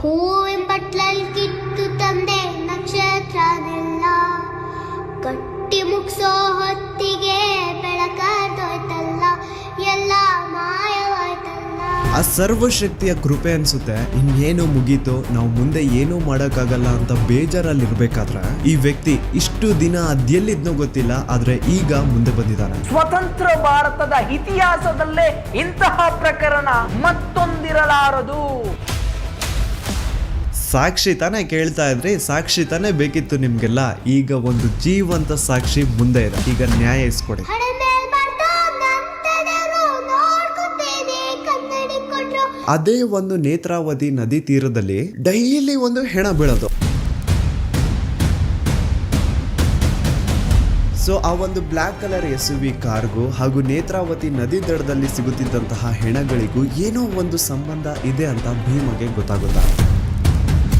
ಹೂವಿನ ಬಟ್ಲಲ್ಲಿ ಕಿತ್ತು ತಂದೆ ನಕ್ಷತ್ರನೆಲ್ಲ, ಕಟ್ಟಿ ಮುಗಿಸೋ ಹೊತ್ತಿಗೆ ಬೆಳಕಾದೋಯ್ತಲ್ಲ, ಎಲ್ಲ ಮಾಯವಾಯ್ತಲ್ಲ. ಆ ಸರ್ವಶಕ್ತಿಯ ಕೃಪೆ ಅನ್ಸುತ್ತೆ ಇನ್ನೇನು ಮುಗೀತು, ನಾವು ಮುಂದೆ ಏನೂ ಮಾಡೋಕ್ಕಾಗಲ್ಲ ಅಂತ ಬೇಜಾರಲ್ಲಿರ್ಬೇಕಾದ್ರೆ ಈ ವ್ಯಕ್ತಿ ಇಷ್ಟು ದಿನ ಅದೆಲ್ಲಿದ್ನೋ ಗೊತ್ತಿಲ್ಲ, ಆದ್ರೆ ಈಗ ಮುಂದೆ ಬಂದಿದ್ದಾನೆ. ಸ್ವತಂತ್ರ ಭಾರತದ ಇತಿಹಾಸದಲ್ಲೇ ಇಂತಹ ಪ್ರಕರಣ ಮತ್ತೊಂದಿರಲಾರದು. ಸಾಕ್ಷಿ ತಾನೇ ಕೇಳ್ತಾ ಇದ್ರಿ, ಸಾಕ್ಷಿ ತಾನೇ ಬೇಕಿತ್ತು ನಿಮ್ಗೆಲ್ಲ. ಈಗ ಒಂದು ಜೀವಂತ ಸಾಕ್ಷಿ ಮುಂದೆ ಇದೆ, ಈಗ ನ್ಯಾಯ ಇಸ್ಕೊಡಿ. ಅದೇ ಒಂದು ನೇತ್ರಾವತಿ ನದಿ ತೀರದಲ್ಲಿ ಡೈಲಿ ಒಂದು ಹೆಣ ಬೀಳೋದು. ಸೊ ಆ ಒಂದು ಬ್ಲ್ಯಾಕ್ ಕಲರ್ SUV ಕಾರ್ಗೂ ಹಾಗೂ ನೇತ್ರಾವತಿ ನದಿ ದಡದಲ್ಲಿ ಸಿಗುತ್ತಿದ್ದಂತಹ ಹೆಣಗಳಿಗೂ ಏನೋ ಒಂದು ಸಂಬಂಧ ಇದೆ ಅಂತ ಭೀಮಗೆ ಗೊತ್ತಾಗುತ್ತಾ.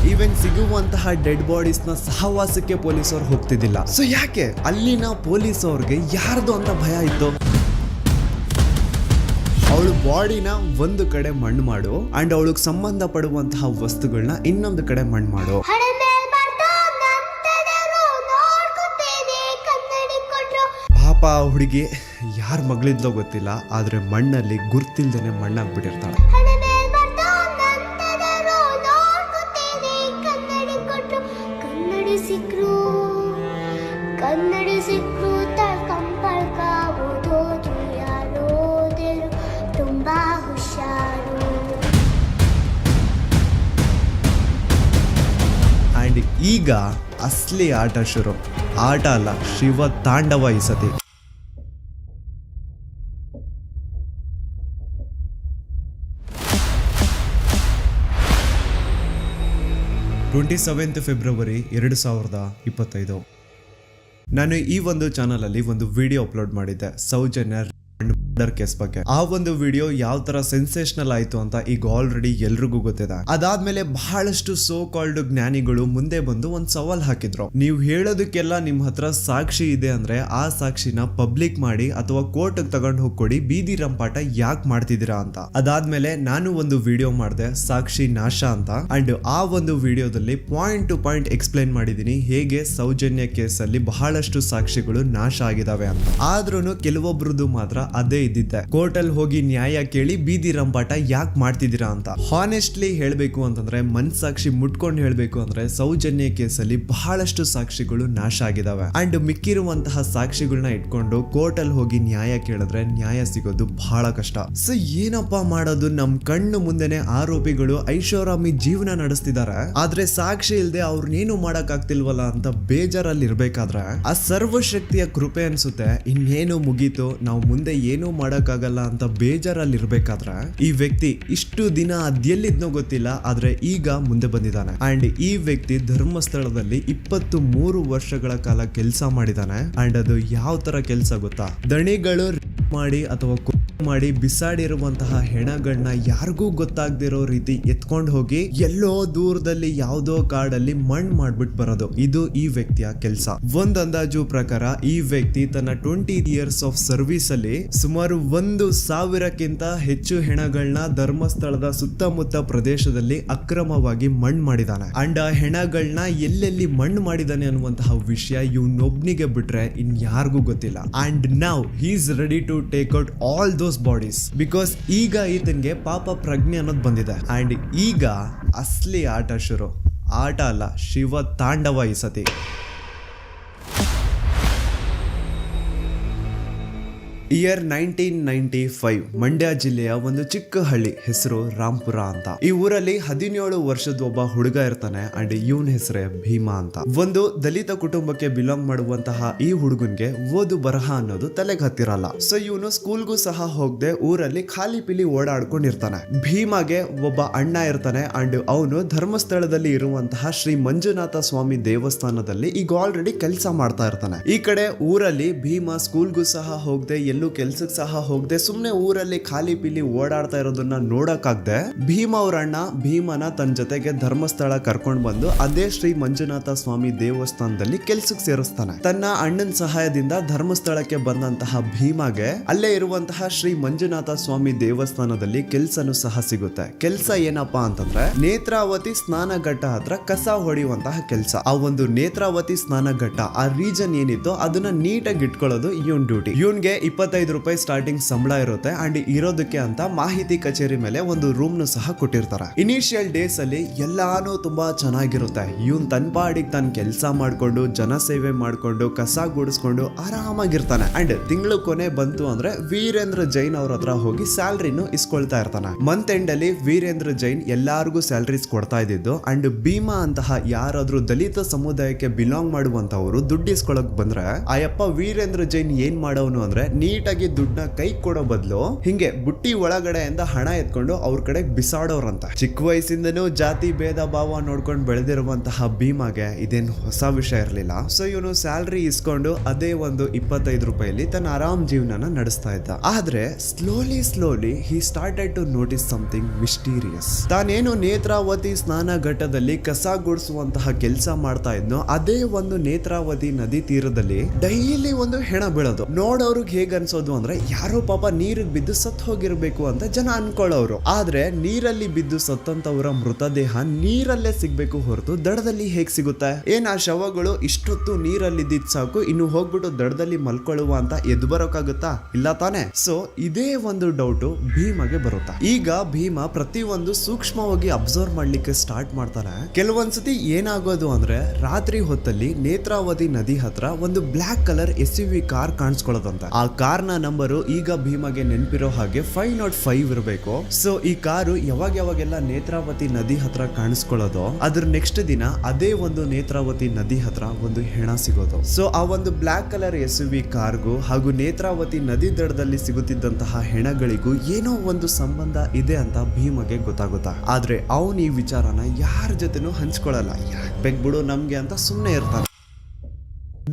ಈವನ್ ಸಿಗುವಂತಹ ಡೆಡ್ ಬಾಡೀಸ್ ನ ಸಹವಾಸಕ್ಕೆ ಪೊಲೀಸರು ಹೋಗ್ತಿದ್ದಿಲ್ಲ. ಸೊ ಯಾಕೆ ಅಲ್ಲಿನ ಪೊಲೀಸ್ ಅವ್ರಿಗೆ ಯಾರ್ದು ಅಂತ ಭಯ ಇತ್ತು? ಅವಳು ಬಾಡಿನ ಒಂದು ಕಡೆ ಮಣ್ಣು ಮಾಡು ಅಂಡ್ ಅವಳಿಗೆ ಸಂಬಂಧ ಪಡುವಂತಹ ವಸ್ತುಗಳನ್ನ ಇನ್ನೊಂದು ಕಡೆ ಮಣ್ಣು ಮಾಡು. ಪಾಪ ಹುಡುಗಿ ಯಾರ ಮಗಳಿದ್ಲೋ ಗೊತ್ತಿಲ್ಲ, ಆದ್ರೆ ಮಣ್ಣಲ್ಲಿ ಗುರ್ತಿಲ್ದೇನೆ ಮಣ್ಣಾಗ್ಬಿಟ್ಟಿರ್ತಾಳೆ. ಅಂಡ್ ಈಗ ಅಸಲಿ ಆಟ ಶುರು. ಆಟ ಅಲ್ಲ, ಶಿವ ತಾಂಡವ ಈ ಸತಿ. 27 ಫೆಬ್ರವರಿ 2025. ನಾನು ಈ ಒಂದು ಚಾನಲ್ ಅಲ್ಲಿ ಒಂದು ವಿಡಿಯೋ ಅಪ್ಲೋಡ್ ಮಾಡಿದ್ದೆ ಸೌಜನ್ಯ ಮರ್ಡರ್ ಕೇಸ್ ಬಗ್ಗೆ. ಆ ಒಂದು ವಿಡಿಯೋ ಯಾವ ತರ ಸೆನ್ಸೇಷನಲ್ ಆಯ್ತು ಅಂತ ಈಗ ಆಲ್ರೆಡಿ ಎಲ್ರಿಗೂ ಗೊತ್ತಿದೆ. ಅದಾದ್ಮೇಲೆ ಬಹಳಷ್ಟು ಸೋ ಕಾಲ್ಡ್ ಜ್ಞಾನಿಗಳು ಮುಂದೆ ಬಂದು ಒಂದ್ ಸವಾಲ್ ಹಾಕಿದ್ರು. ನೀವು ಹೇಳೋದಕ್ಕೆಲ್ಲ ನಿಮ್ ಹತ್ರ ಸಾಕ್ಷಿ ಇದೆ ಅಂದ್ರೆ ಆ ಸಾಕ್ಷಿನ ಪಬ್ಲಿಕ್ ಮಾಡಿ ಅಥವಾ ಕೋರ್ಟ್ ತಗೊಂಡು ಹೋಗ್ಕೊಡಿ, ಬೀದಿ ರಂಪಾಟ ಯಾಕೆ ಮಾಡ್ತಿದ್ದೀರಾ ಅಂತ. ಅದಾದ್ಮೇಲೆ ನಾನು ಒಂದು ವಿಡಿಯೋ ಮಾಡಿದೆ ಸಾಕ್ಷಿ ನಾಶ ಅಂತ. ಅಂಡ್ ಆ ಒಂದು ವಿಡಿಯೋದಲ್ಲಿ ಪಾಯಿಂಟ್ ಟು ಪಾಯಿಂಟ್ ಎಕ್ಸ್ಪ್ಲೈನ್ ಮಾಡಿದೀನಿ ಹೇಗೆ ಸೌಜನ್ಯ ಕೇಸಲ್ಲಿ ಬಹಳಷ್ಟು ಸಾಕ್ಷಿಗಳು ನಾಶ ಆಗಿದಾವೆ ಅಂತ. ಆದ್ರೂ ಕೆಲವೊಬ್ರದ್ದು ಮಾತ್ರ ಅದೇ ಇದ್ದಿದ್ದೆ, ಕೋರ್ಟ್ ಅಲ್ಲಿ ಹೋಗಿ ನ್ಯಾಯ ಕೇಳಿ ಬೀದಿ ರಂಪಾಟ ಯಾಕೆ ಮಾಡ್ತಿದ್ದೀರಾ ಅಂತ. ಹಾನೆಸ್ಟ್ಲಿ ಹೇಳ್ಬೇಕು ಅಂತಂದ್ರೆ, ಮನ್ಸಾಕ್ಷಿ ಮುಟ್ಕೊಂಡು ಹೇಳ್ಬೇಕು ಅಂದ್ರೆ ಸೌಜನ್ಯ ಕೇಸಲ್ಲಿ ಬಹಳಷ್ಟು ಸಾಕ್ಷಿಗಳು ನಾಶ ಆಗಿದಾವೆ. ಅಂಡ್ ಮಿಕ್ಕಿರುವಂತಹ ಸಾಕ್ಷಿಗಳನ್ನ ಇಟ್ಕೊಂಡು ಕೋರ್ಟ್ ಅಲ್ಲಿ ಹೋಗಿ ನ್ಯಾಯ ಕೇಳಿದ್ರೆ ನ್ಯಾಯ ಸಿಗೋದು ಬಹಳ ಕಷ್ಟ. ಸೊ ಏನಪ್ಪಾ ಮಾಡೋದು, ನಮ್ ಕಣ್ಣು ಮುಂದೆನೆ ಆರೋಪಿಗಳು ಐಷಾರಾಮಿ ಜೀವನ ನಡೆಸ್ತಿದ್ದಾರೆ, ಆದ್ರೆ ಸಾಕ್ಷಿ ಇಲ್ದೆ ಅವ್ರನ್ನೇನು ಮಾಡಕ್ ಆಗ್ತಿಲ್ವಲ್ಲ ಅಂತ ಬೇಜಾರಲ್ಲಿ ಇರ್ಬೇಕಾದ್ರೆ ಆ ಸರ್ವಶಕ್ತಿಯ ಕೃಪೆ ಅನ್ಸುತ್ತೆ ಇನ್ನೇನು ಮುಗೀತು, ನಾವು ಮುಂದೆ ಏನೂ ಮಾಡಕ್ಕಾಗಲ್ಲ ಅಂತ ಬೇಜಾರಲ್ಲಿ ಇರ್ಬೇಕಾದ್ರೆ ಈ ವ್ಯಕ್ತಿ ಇಷ್ಟು ದಿನ ಅದೆಲ್ಲಿದ್ನೋ ಗೊತ್ತಿಲ್ಲ, ಆದ್ರೆ ಈಗ ಮುಂದೆ ಬಂದಿದ್ದಾನೆ. ಅಂಡ್ ಈ ವ್ಯಕ್ತಿ ಧರ್ಮಸ್ಥಳದಲ್ಲಿ 23 ವರ್ಷಗಳ ಕಾಲ ಕೆಲಸ ಮಾಡಿದಾನೆ. ಅಂಡ್ ಅದು ಯಾವ ತರ ಕೆಲಸ ಗೊತ್ತಾ, ದಣಿಗಳು ಮಾಡಿ ಅಥವಾ ಮಾಡಿ ಬಿಸಾಡಿರುವಂತಹ ಹೆಣಗಳನ್ನ ಯಾರಿಗೂ ಗೊತ್ತಾಗದಿರೋ ರೀತಿ ಎತ್ಕೊಂಡು ಹೋಗಿ ಎಲ್ಲೋ ದೂರದಲ್ಲಿ ಯಾವುದೋ ಕಾಡಲ್ಲಿ ಮಣ್ಣು ಮಾಡ್ಬಿಟ್ಟು ಬರೋದು, ಇದು ಈ ವ್ಯಕ್ತಿಯ ಕೆಲಸ. ಒಂದ್ ಅಂದಾಜು ಪ್ರಕಾರ ಈ ವ್ಯಕ್ತಿ ತನ್ನ 20 ಇಯರ್ಸ್ ಆಫ್ ಸರ್ವಿಸ್ ಅಲ್ಲಿ ಸುಮಾರು 1,000ಕ್ಕಿಂತ ಹೆಚ್ಚು ಹೆಣಗಳನ್ನ ಧರ್ಮಸ್ಥಳದ ಸುತ್ತಮುತ್ತ ಪ್ರದೇಶದಲ್ಲಿ ಅಕ್ರಮವಾಗಿ ಮಣ್ಣು ಮಾಡಿದಾನೆ. ಅಂಡ್ ಆ ಹೆಣಗಳನ್ನ ಎಲ್ಲೆಲ್ಲಿ ಮಣ್ಣು ಮಾಡಿದಾನೆ ಅನ್ನುವಂತಹ ವಿಷಯ ಇವನೊಬ್ನಿಗೆ ಬಿಟ್ರೆ ಇನ್ ಯಾರಿಗೂ ಗೊತ್ತಿಲ್ಲ. And now he is ready to take out all those bodies because ಈಗ ಈತನ್ಗೆ ಪಾಪ ಪ್ರಜ್ಞೆ ಅನ್ನೋದು ಬಂದಿದೆ. ಅಂಡ್ ಈಗ ಅಸಲಿ ಆಟ ಶುರು. ಆಟ ಅಲ್ಲ, ಶಿವ ತಾಂಡವ ಈ ಸತಿ. ಇಯರ್ 1995 ಮಂಡ್ಯ ಜಿಲ್ಲೆಯ ಒಂದು ಚಿಕ್ಕ ಹಳ್ಳಿ, ಹೆಸರು ರಾಂಪುರ ಅಂತ. ಈ ಊರಲ್ಲಿ 17 ವರ್ಷದ ಒಬ್ಬ ಹುಡುಗ ಇರ್ತಾನೆ. ಅಂಡ್ ಇವನ್ ಹೆಸರೇ ಭೀಮಾ ಅಂತ. ಒಂದು ದಲಿತ ಕುಟುಂಬಕ್ಕೆ ಬಿಲಾಂಗ್ ಮಾಡುವಂತಹ ಈ ಹುಡುಗನ್ಗೆ ಓದು ಬರಹ ಅನ್ನೋದು ತಲೆಗೆ ಹತ್ತಿರಲ್ಲ. ಸೊ ಇವನು ಸ್ಕೂಲ್ಗೂ ಸಹ ಹೋಗದೆ ಊರಲ್ಲಿ ಖಾಲಿ ಪಿಲಿ ಓಡಾಡ್ಕೊಂಡಿರ್ತಾನೆ. ಭೀಮಾಗೆ ಒಬ್ಬ ಅಣ್ಣ ಇರ್ತಾನೆ. ಅಂಡ್ ಅವನು ಧರ್ಮಸ್ಥಳದಲ್ಲಿ ಇರುವಂತಹ ಶ್ರೀ ಮಂಜುನಾಥ ಸ್ವಾಮಿ ದೇವಸ್ಥಾನದಲ್ಲಿ ಈಗ ಆಲ್ರೆಡಿ ಕೆಲಸ ಮಾಡ್ತಾ ಇರ್ತಾನೆ. ಈ ಕಡೆ ಊರಲ್ಲಿ ಭೀಮಾ ಸ್ಕೂಲ್ಗೂ ಸಹ ಹೋಗದೆ ಎಲ್ಲೂ ಕೆಲ್ಸಕ್ಕೆ ಸಹ ಹೋಗದೆ ಸುಮ್ನೆ ಊರಲ್ಲಿ ಖಾಲಿ ಪಿಲಿ ಓಡಾಡ್ತಾ ಇರೋದನ್ನ ನೋಡಕ್ಕಾಗ್ದೆ ಭೀಮ ಅವ್ರ ಅಣ್ಣ ಭೀಮನ ತನ್ನ ಜೊತೆಗೆ ಧರ್ಮಸ್ಥಳ ಕರ್ಕೊಂಡ್ ಬಂದು ಅದೇ ಶ್ರೀ ಮಂಜುನಾಥ ಸ್ವಾಮಿ ದೇವಸ್ಥಾನದಲ್ಲಿ ಕೆಲ್ಸಕ್ಕೆ ಸೇರಿಸ್ತಾನೆ. ತನ್ನ ಅಣ್ಣನ ಸಹಾಯದಿಂದ ಧರ್ಮಸ್ಥಳಕ್ಕೆ ಬಂದಂತಹ ಭೀಮಗೆ ಅಲ್ಲೇ ಇರುವಂತಹ ಶ್ರೀ ಮಂಜುನಾಥ ಸ್ವಾಮಿ ದೇವಸ್ಥಾನದಲ್ಲಿ ಕೆಲ್ಸನೂ ಸಹ ಸಿಗುತ್ತೆ. ಕೆಲ್ಸ ಏನಪ್ಪಾ ಅಂತಂದ್ರೆ ನೇತ್ರಾವತಿ ಸ್ನಾನಘಟ್ಟ ಹತ್ರ ಕಸ ಹೊಡೆಯುವಂತಹ ಕೆಲ್ಸ. ಆ ಒಂದು ನೇತ್ರಾವತಿ ಸ್ನಾನಘಟ್ಟ ಆ ರೀಜನ್ ಏನಿತ್ತು ಅದನ್ನ ನೀಟಾಗಿ ಇಟ್ಕೊಳ್ಳೋದು ಇವನ್ ಡ್ಯೂಟಿ. ಇವನ್ಗೆ 25 ರೂಪಾಯಿ ಸ್ಟಾರ್ಟಿಂಗ್ ಸಂಬಳ ಇರುತ್ತೆ ಅಂಡ್ ಇರೋದಕ್ಕೆ ಅಂತ ಮಾಹಿತಿ ಕಚೇರಿ ಮೇಲೆ ಒಂದು ರೂಮ್ ನು ಸಹ ಕೊಟ್ಟಿರ್ತಾರೆ. ಇನಿಷಿಯಲ್ ಡೇಸ್ ಅಲ್ಲಿ ಎಲ್ಲಾನು ತುಂಬಾ ಚೆನ್ನಾಗಿರುತ್ತೆ. ಇವನ್ ತನ್ ಪಾಡಿಗೆ ತಾನು ಕೆಲಸ ಮಾಡ್ಕೊಂಡು ಜನ ಸೇವೆ ಮಾಡ್ಕೊಂಡು ಕಸ ಗುಡಿಸ್ಕೊಂಡು ಆರಾಮಾಗಿರ್ತಾನೆ. ಅಂಡ್ ತಿಂಗಳು ಕೊನೆ ಬಂತು ಅಂದ್ರೆ ವೀರೇಂದ್ರ ಜೈನ್ ಅವ್ರ ಹತ್ರ ಹೋಗಿ ಸ್ಯಾಲ್ರಿನು ಇಸ್ಕೊಳ್ತಾ ಇರ್ತಾನೆ. ಮಂತ್ ಎಂಡ್ ಅಲ್ಲಿ ವೀರೇಂದ್ರ ಜೈನ್ ಎಲ್ಲಾರ್ಗು ಸ್ಯಾಲರೀಸ್ ಕೊಡ್ತಾ ಇದ್ದಿದ್ದು. ಅಂಡ್ ಭೀಮಾ ಅಂತಹ ಯಾರಾದ್ರೂ ದಲಿತ ಸಮುದಾಯಕ್ಕೆ ಬಿಲಾಂಗ್ ಮಾಡುವಂತವರು ದುಡ್ಡು ಇಸ್ಕೊಳಕ್ ಬಂದ್ರೆ ಆಯಪ್ಪ ವೀರೇಂದ್ರ ಜೈನ್ ಏನ್ ಮಾಡೋನು ಅಂದ್ರೆ ನೀಟಾಗಿ ದುಡ್ಡನ್ನ ಕೈ ಕೊಡೋ ಬದಲು ಹಿಂಗೆ ಬುಟ್ಟಿ ಒಳಗಡೆಯಿಂದ ಹಣ ಎತ್ಕೊಂಡು ಅವ್ರ ಕಡೆ ಬಿಸಾಡೋರಂತ. ಚಿಕ್ಕ ವಯಸ್ಸಿಂದನೂ ಜಾತಿ ಭೇದ ಭಾವ ನೋಡ್ಕೊಂಡು ಬೆಳೆದಿರುವಂತಹ ಭೀಮಾಗೆ ಇದೇನು ಹೊಸ ವಿಷಯ ಇರಲಿಲ್ಲ. ಸೊ ಇವನು ಸ್ಯಾಲ್ರಿ ಇಸ್ಕೊಂಡು ಅದೇ ಒಂದು 25 ರೂಪಾಯಿಲಿ ತನ್ನ ಆರಾಮ್ ಜೀವನನ ನಡೆಸ್ತಾ ಇದ್ದ. ಆದ್ರೆ slowly he started to notice something mysterious. ತಾನೇನು ನೇತ್ರಾವತಿ ಸ್ನಾನ ಘಟ್ಟದಲ್ಲಿ ಕಸ ಗುಡಿಸುವಂತಹ ಕೆಲಸ ಮಾಡ್ತಾ ಇದ್ನೋ ಅದೇ ಒಂದು ನೇತ್ರಾವತಿ ನದಿ ತೀರದಲ್ಲಿ ಡೈಲಿ ಒಂದು ಹೆಣ ಬೀಳೋದು. ನೋಡೋರ್ಗ್ ಹೇಗ್ ಅನ್ಸೋದು ಅಂದ್ರೆ ಯಾರೋ ಪಾಪ ನೀರಿಗೆ ಬಿದ್ದು ಸತ್ ಹೋಗಿರ್ಬೇಕು ಅಂತ ಜನ ಅನ್ಕೊಳ್ಳೋರು. ಆದ್ರೆ ನೀರಲ್ಲಿ ಬಿದ್ದು ಸತ್ತಂತವರ ಮೃತದೇಹ ನೀರಲ್ಲೇ ಸಿಗ್ಬೇಕು ಹೊರತು ದಡದಲ್ಲಿ ಹೇಗ್ ಸಿಗುತ್ತೆ? ಏನ್ ಆ ಶವಗಳು ಇಷ್ಟೊತ್ತು ನೀರಲ್ಲಿ ಇದ್ದಿದ್ ಸಾಕು ಇನ್ನು ಹೋಗ್ಬಿಟ್ಟು ದಡದಲ್ಲಿ ಮಲ್ಕೊಳ್ಳುವ ಅಂತ ಎದ್ದು ಬರೋಕಾಗುತ್ತಾ? ಇಲ್ಲ ತಾನೆ. ಸೊ ಇದೇ ಒಂದು ಡೌಟ್ ಭೀಮಗೆ ಬರುತ್ತಾ. ಈಗ ಭೀಮ ಪ್ರತಿಯೊಂದು ಸೂಕ್ಷ್ಮವಾಗಿ ಅಬ್ಸರ್ವ್ ಮಾಡ್ಲಿಕ್ಕೆ ಸ್ಟಾರ್ಟ್ ಮಾಡ್ತಾನೆ. ಕೆಲವೊಂದ್ಸತಿ ಏನಾಗೋದು ಅಂದ್ರೆ ರಾತ್ರಿ ಹೊತ್ತಲ್ಲಿ ನೇತ್ರಾವತಿ ನದಿ ಹತ್ರ ಒಂದು ಬ್ಲಾಕ್ ಕಲರ್ SUV ಕಾರ್ ಕಾಣಿಸ್ಕೊಳ್ಳೋದಂತೆ. ಆ ಕಾರ್ ನ ನಂಬರು ಈಗ ಭೀಮಗೆ ನೆನಪಿರೋ ಹಾಗೆ 505 ಇರಬೇಕು. ಸೊ ಈ ಕಾರು ಯಾವಾಗೆಲ್ಲ ನೇತ್ರಾವತಿ ನದಿ ಹತ್ರ ಕಾಣಿಸ್ಕೊಳ್ಳೋದು ಅದ್ರ ನೆಕ್ಸ್ಟ್ ದಿನ ಅದೇ ಒಂದು ನೇತ್ರಾವತಿ ನದಿ ಹತ್ರ ಒಂದು ಹೆಣ ಸಿಗೋದು. ಸೊ ಆ ಒಂದು ಬ್ಲಾಕ್ ಕಲರ್ SUV ಕಾರ್ಗೂ ಹಾಗೂ ನೇತ್ರಾವತಿ ನದಿ ದಡದಲ್ಲಿ ಸಿಗುತ್ತಿದ್ದಂತಹ ಹೆಣಗಳಿಗೂ ಏನೋ ಒಂದು ಸಂಬಂಧ ಇದೆ ಅಂತ ಭೀಮಗೆ ಗೊತ್ತಾಗುತ್ತಾ. ಆದ್ರೆ ಅವನು ಈ ವಿಚಾರನ ಯಾರ ಜೊತೆನೂ ಹಂಚ್ಕೊಳ್ಳಲ್ಲ. ಯಾಕೆ ಬೇಕ್ಬಿಡು ನಮ್ಗೆ ಅಂತ ಸುಮ್ಮನೆ ಇರ್ತಾನೆ.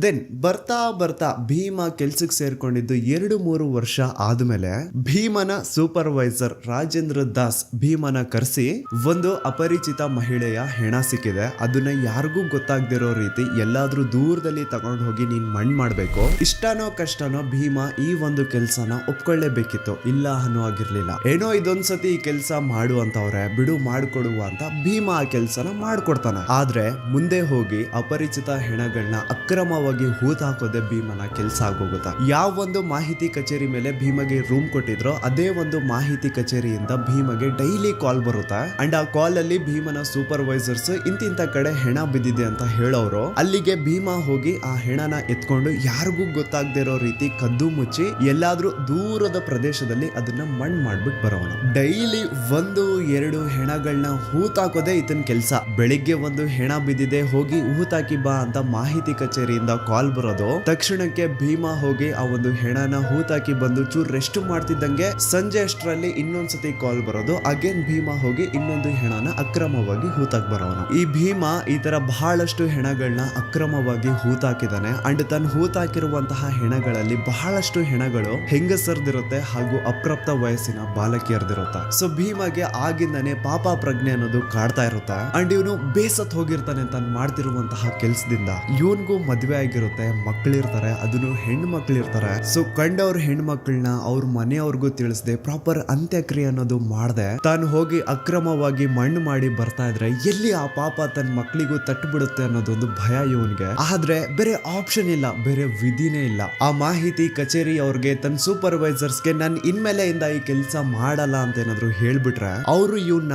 ದೆನ್ ಬರ್ತಾ ಭೀಮ ಕೆಲ್ಸಕ್ಕೆ ಸೇರ್ಕೊಂಡಿದ್ದು 2-3 ವರ್ಷ ಆದ್ಮೇಲೆ ಭೀಮನ ಸೂಪರ್ವೈಸರ್ ರಾಜೇಂದ್ರ ದಾಸ್ ಭೀಮನ ಕರೆಸಿ ಒಂದು ಅಪರಿಚಿತ ಮಹಿಳೆಯ ಹೆಣ ಸಿಕ್ಕಿದೆ, ಅದನ್ನ ಯಾರಿಗೂ ಗೊತ್ತಾಗ್ದಿರೋ ರೀತಿ ಎಲ್ಲಾದ್ರೂ ದೂರದಲ್ಲಿ ತಗೊಂಡು ಹೋಗಿ ನೀನ್ ಮಣ್ಣು ಮಾಡ್ಬೇಕು. ಇಷ್ಟನೋ ಕಷ್ಟನೋ ಭೀಮ ಈ ಒಂದು ಕೆಲ್ಸನ ಒಪ್ಕೊಳ್ಳೇಬೇಕಿತ್ತು. ಇಲ್ಲ ಅನ್ನೋ ಆಗಿರ್ಲಿಲ್ಲ. ಏನೋ ಇದೊಂದ್ಸತಿ ಈ ಕೆಲ್ಸ ಮಾಡು ಅಂತವ್ರೆ ಬಿಡು ಮಾಡ್ಕೊಡುವ ಅಂತ ಭೀಮ ಆ ಕೆಲ್ಸನ ಮಾಡ್ಕೊಡ್ತಾನೆ. ಆದ್ರೆ ಮುಂದೆ ಹೋಗಿ ಅಪರಿಚಿತ ಹೆಣಗಳನ್ನ ಅಕ್ರಮವಾಗಿ ಹೂತ್ ಹಾಕೋದೆ ಭೀಮನ ಕೆಲಸ ಆಗೋಗುತ್ತಾ. ಯಾವ ಒಂದು ಮಾಹಿತಿ ಕಚೇರಿ ಮೇಲೆ ಭೀಮಗೆ ರೂಮ್ ಕೊಟ್ಟಿದ್ರೋ ಅದೇ ಒಂದು ಮಾಹಿತಿ ಕಚೇರಿಯಿಂದ ಭೀಮಗೆ ಡೈಲಿ ಕಾಲ್ ಬರುತ್ತಾ. ಅಂಡ್ ಆ ಕಾಲ್ ಅಲ್ಲಿ ಭೀಮನ ಸೂಪರ್ವೈಸರ್ಸ್ ಇಂತಿಂತ ಕಡೆ ಹೆಣ ಬಿದ್ದಿದೆ ಅಂತ ಹೇಳೋರು. ಅಲ್ಲಿಗೆ ಭೀಮ ಹೋಗಿ ಆ ಹೆಣನ ಎತ್ಕೊಂಡು ಯಾರಿಗೂ ಗೊತ್ತಾಗದೇ ಇರೋ ರೀತಿ ಕದ್ದು ಮುಚ್ಚಿ ಎಲ್ಲಾದ್ರೂ ದೂರದ ಪ್ರದೇಶದಲ್ಲಿ ಅದನ್ನ ಮಣ್ಣು ಮಾಡ್ಬಿಟ್ಟು ಬರೋಣ. ಡೈಲಿ 1-2 ಹೆಣಗಳನ್ನ ಹೂತಾಕೋದೆ ಇದನ್ ಕೆಲ್ಸ. ಬೆಳಿಗ್ಗೆ ಒಂದು ಹೆಣ ಬಿದ್ದಿದೆ ಹೋಗಿ ಹೂತಾಕಿ ಬಾ ಅಂತ ಮಾಹಿತಿ ಕಚೇರಿಯಿಂದ ಕಾಲ್ ಬರೋದು. ತಕ್ಷಣಕ್ಕೆ ಭೀಮ ಹೋಗಿ ಆ ಒಂದು ಹೆಣನ ಹೂತಾಕಿ ಬಂದು ಚೂರ್ ರೆಸ್ಟ್ ಮಾಡ್ತಿದ್ದಂಗೆ ಸಂಜೆ ಅಷ್ಟರಲ್ಲಿ ಇನ್ನೊಂದ್ಸತಿ ಕಾಲ್ ಬರೋದು. ಅಗೇನ್ ಭೀಮ ಹೋಗಿ ಇನ್ನೊಂದು ಹೆಣನ ಅಕ್ರಮವಾಗಿ ಹೂತಾಕ್ ಬರೋನು. ಈ ಭೀಮ ಈ ತರ ಬಹಳಷ್ಟು ಹೆಣಗಳನ್ನ ಅಕ್ರಮವಾಗಿ ಹೂತಾಕಿದಾನೆ. ಅಂಡ್ ತನ್ನ ಹೂತಾಕಿರುವಂತಹ ಹೆಣಗಳಲ್ಲಿ ಬಹಳಷ್ಟು ಹೆಣಗಳು ಹೆಂಗಸರ್ದಿರುತ್ತೆ ಹಾಗೂ ಅಪ್ರಾಪ್ತ ವಯಸ್ಸಿನ ಬಾಲಕಿಯರ್ದಿರುತ್ತೆ. ಸೊ ಭೀಮಗೆ ಆಗಿಂದಾನೆ ಪಾಪ ಪ್ರಜ್ಞೆ ಅನ್ನೋದು ಕಾಡ್ತಾ ಇರುತ್ತೆ. ಅಂಡ್ ಇವನು ಬೇಸತ್ ಹೋಗಿರ್ತಾನೆ ತಾನು ಮಾಡ್ತಿರುವಂತಹ ಕೆಲ್ಸದಿಂದ. ಇವನ್ಗೂ ಮದ್ವೆ ಆಗಿರುತ್ತೆ, ಮಕ್ಕಳಿರ್ತಾರೆ, ಅದನ್ನು ಹೆಣ್ಣು ಮಕ್ಕಳಿರ್ತಾರೆ. ಸೊ ಕಂಡವ್ರ ಹೆಣ್ಮಕ್ಳನ್ನ ಅವ್ರ ಮನೆಯವ್ರಿಗೂ ತಿಳಿಸದೆ ಪ್ರಾಪರ್ ಅಂತ್ಯಕ್ರಿಯೆ ಅನ್ನೋದು ಮಾಡದೆ ತಾನು ಹೋಗಿ ಅಕ್ರಮವಾಗಿ ಮಣ್ಣು ಮಾಡಿ ಬರ್ತಾ ಇದ್ರೆ ಎಲ್ಲಿ ಆ ಪಾಪ ತನ್ನ ಮಕ್ಕಳಿಗೂ ತಟ್ಟುಬಿಡುತ್ತೆ ಅನ್ನೋದೊಂದು ಭಯ ಇವನ್ಗೆ. ಆದ್ರೆ ಬೇರೆ ಆಪ್ಷನ್ ಇಲ್ಲ, ಬೇರೆ ವಿಧಿನೇ ಇಲ್ಲ. ಆ ಮಾಹಿತಿ ಕಚೇರಿ ಅವ್ರಿಗೆ ತನ್ನ ಸೂಪರ್ವೈಸರ್ಸ್ಗೆ ನಾನು ಇನ್ಮೇಲೆಯಿಂದ ಈ ಕೆಲಸ ಮಾಡಲ್ಲ ಅಂತ ಏನಾದ್ರು ಹೇಳ್ಬಿಟ್ರೆ ಅವರು ಇವನ್ನ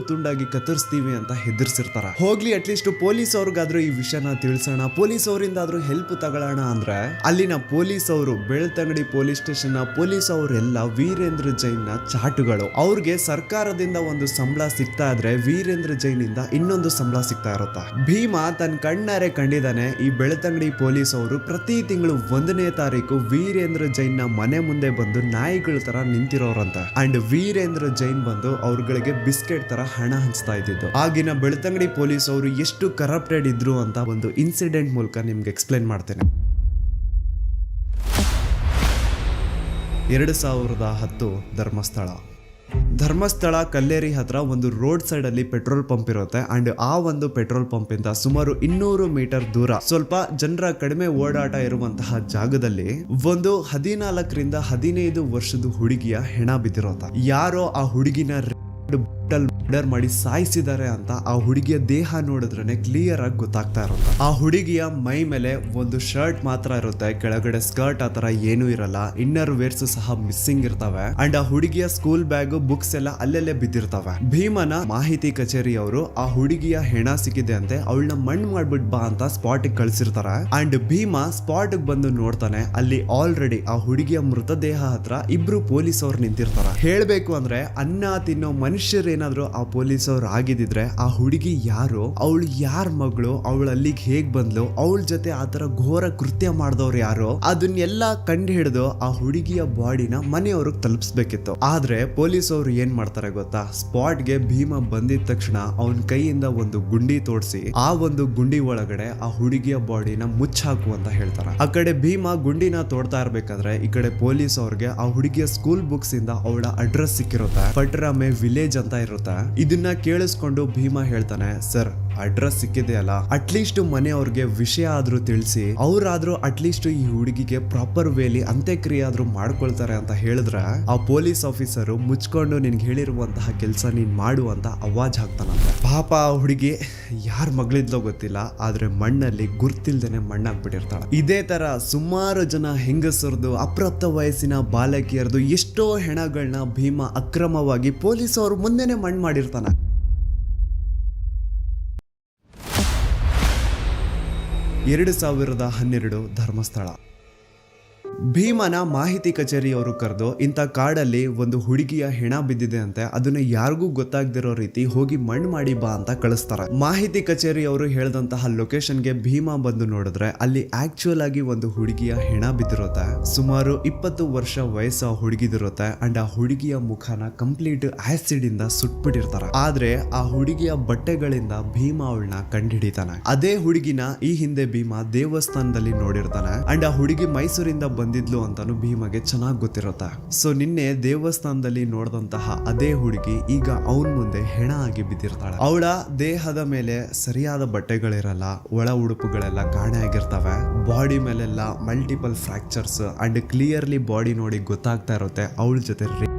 ತುಂಡಾಗಿ ಕತ್ತರಿಸ್ತೀವಿ ಅಂತ ಹೆದರ್ಸಿರ್ತಾರ. ಹೋಗ್ಲಿ ಅಟ್ಲೀಸ್ಟ್ ಪೊಲೀಸ್ ಅವ್ರಿಗಾದ್ರೂ ಈ ವಿಷಯನ ತಿಳಿಸೋಣ, ಪೊಲೀಸ್ ಅವರಿಂದ ಹೆಲ್ಪ್ ತಗೊಳ್ಳೋಣ ಅಂದ್ರೆ ಅಲ್ಲಿನ ಪೊಲೀಸ್ ಅವರು ಬೆಳ್ತಂಗಡಿ ಪೊಲೀಸ್ ಸ್ಟೇಷನ್ ಪೊಲೀಸ್ ಅವರೆಲ್ಲ ವೀರೇಂದ್ರ ಜೈನ್ ನ ಚಾಟುಗಳು. ಅವ್ರಿಗೆ ಸರ್ಕಾರದಿಂದ ಒಂದು ಸಂಬಳ ಸಿಗ್ತಾ ಇದ್ರೆ ವೀರೇಂದ್ರ ಜೈನ್ ಇಂದ ಇನ್ನೊಂದು ಸಂಬಳ ಸಿಗ್ತಾ ಇರುತ್ತೆ. ಭೀಮ ತನ್ನ ಕಣ್ಣಾರೆ ಕಂಡಿದ್ದಾನೆ ಈ ಬೆಳ್ತಂಗಡಿ ಪೊಲೀಸ್ ಅವರು ಪ್ರತಿ ತಿಂಗಳು 1ನೇ ತಾರೀಕು ವೀರೇಂದ್ರ ಜೈನ್ ನ ಮನೆ ಮುಂದೆ ಬಂದು ನಾಯಿಗಳ ತರ ನಿಂತಿರೋರಂತೆ. ಅಂಡ್ ವೀರೇಂದ್ರ ಜೈನ್ ಬಂದು ಅವ್ರಗಳಿಗೆ ಬಿಸ್ಕೆಟ್ ತರ ಹಣ ಹಂಚ್ತಾ ಇದ್ದಿದ್ದು. ಆಗಿನ ಬೆಳ್ತಂಗಡಿ ಪೊಲೀಸ್ ಅವರು ಎಷ್ಟು ಕರಪ್ಟೆಡ್ ಇದ್ರು ಅಂತ ಒಂದು ಇನ್ಸಿಡೆಂಟ್ ಮೂಲಕ ನಿಮ್ಗೆ ಎಕ್ಸ್ಪ್ಲೇನ್ ಮಾಡ್ತೇನೆ. 2010 ಧರ್ಮಸ್ಥಳ ಕಲ್ಲೇರಿ ಹತ್ರ ಒಂದು ರೋಡ್ ಸೈಡ್ ಅಲ್ಲಿ ಪೆಟ್ರೋಲ್ ಪಂಪ್ ಇರುತ್ತೆ ಅಂಡ್ ಆ ಒಂದು ಪೆಟ್ರೋಲ್ ಪಂಪ್ ಇಂದ ಸುಮಾರು 200 ಮೀಟರ್ ದೂರ ಸ್ವಲ್ಪ ಜನರ ಕಡಿಮೆ ಓಡಾಟ ಇರುವಂತಹ ಜಾಗದಲ್ಲಿ ಒಂದು 14 ರಿಂದ 15 ವರ್ಷದ ಹುಡುಗಿಯ ಹೆಣ ಬಿದ್ದಿರೋತ. ಯಾರೋ ಆ ಹುಡುಗಿನ ಮರ್ಡರ್ ಮಾಡಿ ಸಾಯಿಸಿದ್ದಾರೆ ಅಂತ ಆ ಹುಡುಗಿಯ ದೇಹ ನೋಡಿದ್ರೆ ಕ್ಲಿಯರ್ ಆಗಿ ಗೊತ್ತಾಗ್ತಾ ಇರುತ್ತೆ. ಆ ಹುಡುಗಿಯ ಮೈ ಮೇಲೆ ಒಂದು ಶರ್ಟ್ ಮಾತ್ರ ಇರುತ್ತೆ, ಕೆಳಗಡೆ ಸ್ಕರ್ಟ್ ಆತರ ಏನೂ ಇರಲ್ಲ, ಇನ್ನರ್ ವೇರ್ಸ್ ಸಹ ಮಿಸ್ಸಿಂಗ್ ಇರ್ತವೆ ಅಂಡ್ ಆ ಹುಡುಗಿಯ ಸ್ಕೂಲ್ ಬ್ಯಾಗ್ ಬುಕ್ಸ್ ಎಲ್ಲ ಅಲ್ಲೆಲ್ಲೇ ಬಿದ್ದಿರ್ತವೆ. ಭೀಮನ ಮಾಹಿತಿ ಕಚೇರಿ ಅವರು ಆ ಹುಡುಗಿಯ ಹೆಣ ಸಿಕ್ಕಿದೆ ಅಂತೆ, ಅವಳನ್ನ ಮಣ್ಣು ಮಾಡ್ಬಿಟ್ ಬಾ ಅಂತ ಸ್ಪಾಟ್ ಕಳ್ಸಿರ್ತಾರೆ ಅಂಡ್ ಭೀಮ ಸ್ಪಾಟ್ ಬಂದು ನೋಡ್ತಾನೆ. ಅಲ್ಲಿ ಆಲ್ರೆಡಿ ಆ ಹುಡುಗಿಯ ಮೃತದೇಹ ಹತ್ರ ಇಬ್ರು ಪೊಲೀಸ್ ಅವ್ರು ನಿಂತಿರ್ತಾರೆ. ಹೇಳ್ಬೇಕು ಅಂದ್ರೆ ಅನ್ನ ತಿನ್ನೋ ಮನುಷ್ಯರೇನಾದ್ರು ಆ ಪೊಲೀಸ್ ಅವ್ರು ಆಗಿದ್ರೆ ಆ ಹುಡುಗಿ ಯಾರು, ಅವಳು ಯಾರ ಮಗಳು, ಅವಳು ಅಲ್ಲಿಗೆ ಹೇಗ್ ಬಂದ್ಲು, ಅವಳ ಜೊತೆ ಆತರ ಘೋರ ಕೃತ್ಯ ಮಾಡಿದವ್ರು ಯಾರು, ಅದನ್ನೆಲ್ಲ ಕಂಡು ಹಿಡಿದು ಆ ಹುಡುಗಿಯ ಬಾಡಿನ ಮನೆಯವ್ರಿಗೆ ತಲುಪಿಸ್ಬೇಕಿತ್ತು. ಆದ್ರೆ ಪೊಲೀಸ್ ಅವರು ಏನ್ ಮಾಡ್ತಾರೆ ಗೊತ್ತಾ, ಸ್ಪಾಟ್ಗೆ ಭೀಮ ಬಂದಿದ ತಕ್ಷಣ ಅವನ ಕೈಯಿಂದ ಒಂದು ಗುಂಡಿ ತೋಡಿಸಿ ಆ ಒಂದು ಗುಂಡಿ ಒಳಗಡೆ ಆ ಹುಡುಗಿಯ ಬಾಡಿನ ಮುಚ್ಚಾಕು ಅಂತ ಹೇಳ್ತಾರೆ. ಆ ಕಡೆ ಭೀಮ ಗುಂಡಿನ ತೋಡ್ತಾ ಇರ್ಬೇಕಾದ್ರೆ ಈ ಕಡೆ ಪೊಲೀಸ್ ಅವ್ರಿಗೆ ಆ ಹುಡುಗಿಯ ಸ್ಕೂಲ್ ಬುಕ್ಸ್ ಇಂದ ಅವಳ ಅಡ್ರೆಸ್ ಸಿಕ್ಕಿರುತ್ತೆ, ಪಟ್ರಾಮೆ ವಿಲೇಜ್ ಅಂತ ಇರುತ್ತೆ. ಇದನ್ನ ಕೇಳಿಸ್ಕೊಂಡು ಭೀಮ ಹೇಳ್ತಾನೆ, ಸರ್ ಅಡ್ರೆಸ್ ಸಿಕ್ಕಿದೆ ಅಲ್ಲ, ಅಟ್ಲೀಸ್ಟ್ ಮನೆಯವ್ರಿಗೆ ವಿಷಯ ಆದ್ರೂ ತಿಳಿಸಿ, ಅವ್ರಾದ್ರೂ ಅಟ್ಲೀಸ್ಟ್ ಈ ಹುಡುಗಿಗೆ ಪ್ರಾಪರ್ ವೇಲಿ ಅಂತ್ಯಕ್ರಿಯೆ ಆದ್ರೂ ಮಾಡ್ಕೊಳ್ತಾರೆ ಅಂತ ಹೇಳಿದ್ರೆ ಆ ಪೊಲೀಸ್ ಆಫೀಸರು ಮುಚ್ಕೊಂಡು ನಿನ್ಗೆ ಹೇಳಿರುವಂತಹ ಕೆಲಸ ನೀನ್ ಮಾಡು ಅಂತ ಅವಾಜ್ ಹಾಕ್ತಾನಂತೆ. ಪಾಪ ಆ ಹುಡುಗಿ ಯಾರ ಮಗಳಿದ್ಲೋ ಗೊತ್ತಿಲ್ಲ, ಆದ್ರೆ ಮಣ್ಣಲ್ಲಿ ಗುರ್ತಿಲ್ದೇನೆ ಮಣ್ಣಾಗ್ಬಿಟ್ಟಿರ್ತಾಳೆ. ಇದೇ ತರ ಸುಮಾರು ಜನ ಹೆಂಗಸರದು ಅಪ್ರಾಪ್ತ ವಯಸ್ಸಿನ ಬಾಲಕಿಯರದು ಎಷ್ಟೋ ಹೆಣಗಳನ್ನ ಭೀಮ ಅಕ್ರಮವಾಗಿ ಪೊಲೀಸ್ ಅವರು ಮುಂದೆನೆ ಮಣ್ಣು ಮಾಡಿರ್ತಾನೆ. 2012 ಧರ್ಮಸ್ಥಳ. ಭೀಮನ ಮಾಹಿತಿ ಕಚೇರಿಯವರು ಕರೆದು ಇಂಥ ಕಾಡಲ್ಲಿ ಒಂದು ಹುಡುಗಿಯ ಹೆಣ ಬಿದ್ದಿದೆ ಅಂತೆ, ಅದನ್ನ ಯಾರಿಗೂ ಗೊತ್ತಾಗ್ದಿರೋ ರೀತಿ ಹೋಗಿ ಮಣ್ಣು ಮಾಡಿ ಬಾ ಅಂತ ಕಳಿಸ್ತಾರೆ. ಮಾಹಿತಿ ಕಚೇರಿಯವರು ಹೇಳಿದಂತಹ ಲೊಕೇಶನ್ಗೆ ಭೀಮ ಬಂದು ನೋಡಿದ್ರೆ ಅಲ್ಲಿ ಆಕ್ಚುಯಲ್ ಆಗಿ ಒಂದು ಹುಡುಗಿಯ ಹೆಣ ಬಿದ್ದಿರುತ್ತೆ. ಸುಮಾರು 20 ವರ್ಷ ವಯಸ್ಸು ಆ ಹುಡುಗಿದಿರುತ್ತೆ ಅಂಡ್ ಆ ಹುಡುಗಿಯ ಮುಖನ ಕಂಪ್ಲೀಟ್ ಆಸಿಡ್ ಇಂದ ಸುಟ್ಬಿಟ್ಟಿರ್ತಾರೆ. ಆದ್ರೆ ಆ ಹುಡುಗಿಯ ಬಟ್ಟೆಗಳಿಂದ ಭೀಮ ಅವಳನ್ನ ಕಂಡುಹಿಡಿತಾನೆ. ಅದೇ ಹುಡುಗಿನ ಈ ಹಿಂದೆ ಭೀಮ ದೇವಸ್ಥಾನದಲ್ಲಿ ನೋಡಿರ್ತಾನೆ ಅಂಡ್ ಆ ಹುಡುಗಿ ಮೈಸೂರಿಂದ ಬಂದಿದ್ಲು ಅಂತಾನು ಭೀಮಗೆ ಚೆನ್ನಾಗಿ ಗೊತ್ತಿರುತ್ತೆ. ಸೊ ನಿನ್ನೆ ದೇವಸ್ಥಾನದಲ್ಲಿ ನೋಡಿದಂತಹ ಅದೇ ಹುಡುಗಿ ಈಗ ಅವನ್ ಮುಂದೆ ಹೆಣ ಆಗಿ ಬಿದ್ದಿರ್ತಾಳೆ. ಅವಳ ದೇಹದ ಮೇಲೆ ಸರಿಯಾದ ಬಟ್ಟೆಗಳಿರಲ್ಲ, ಒಳ ಉಡುಪುಗಳೆಲ್ಲ ಕಾಣೆ ಆಗಿರ್ತವೆ, ಬಾಡಿ ಮೇಲೆಲ್ಲ multiple fractures and clearly body ನೋಡಿ ಗೊತ್ತಾಗ್ತಾ ಇರುತ್ತೆ ಅವಳ ಜೊತೆ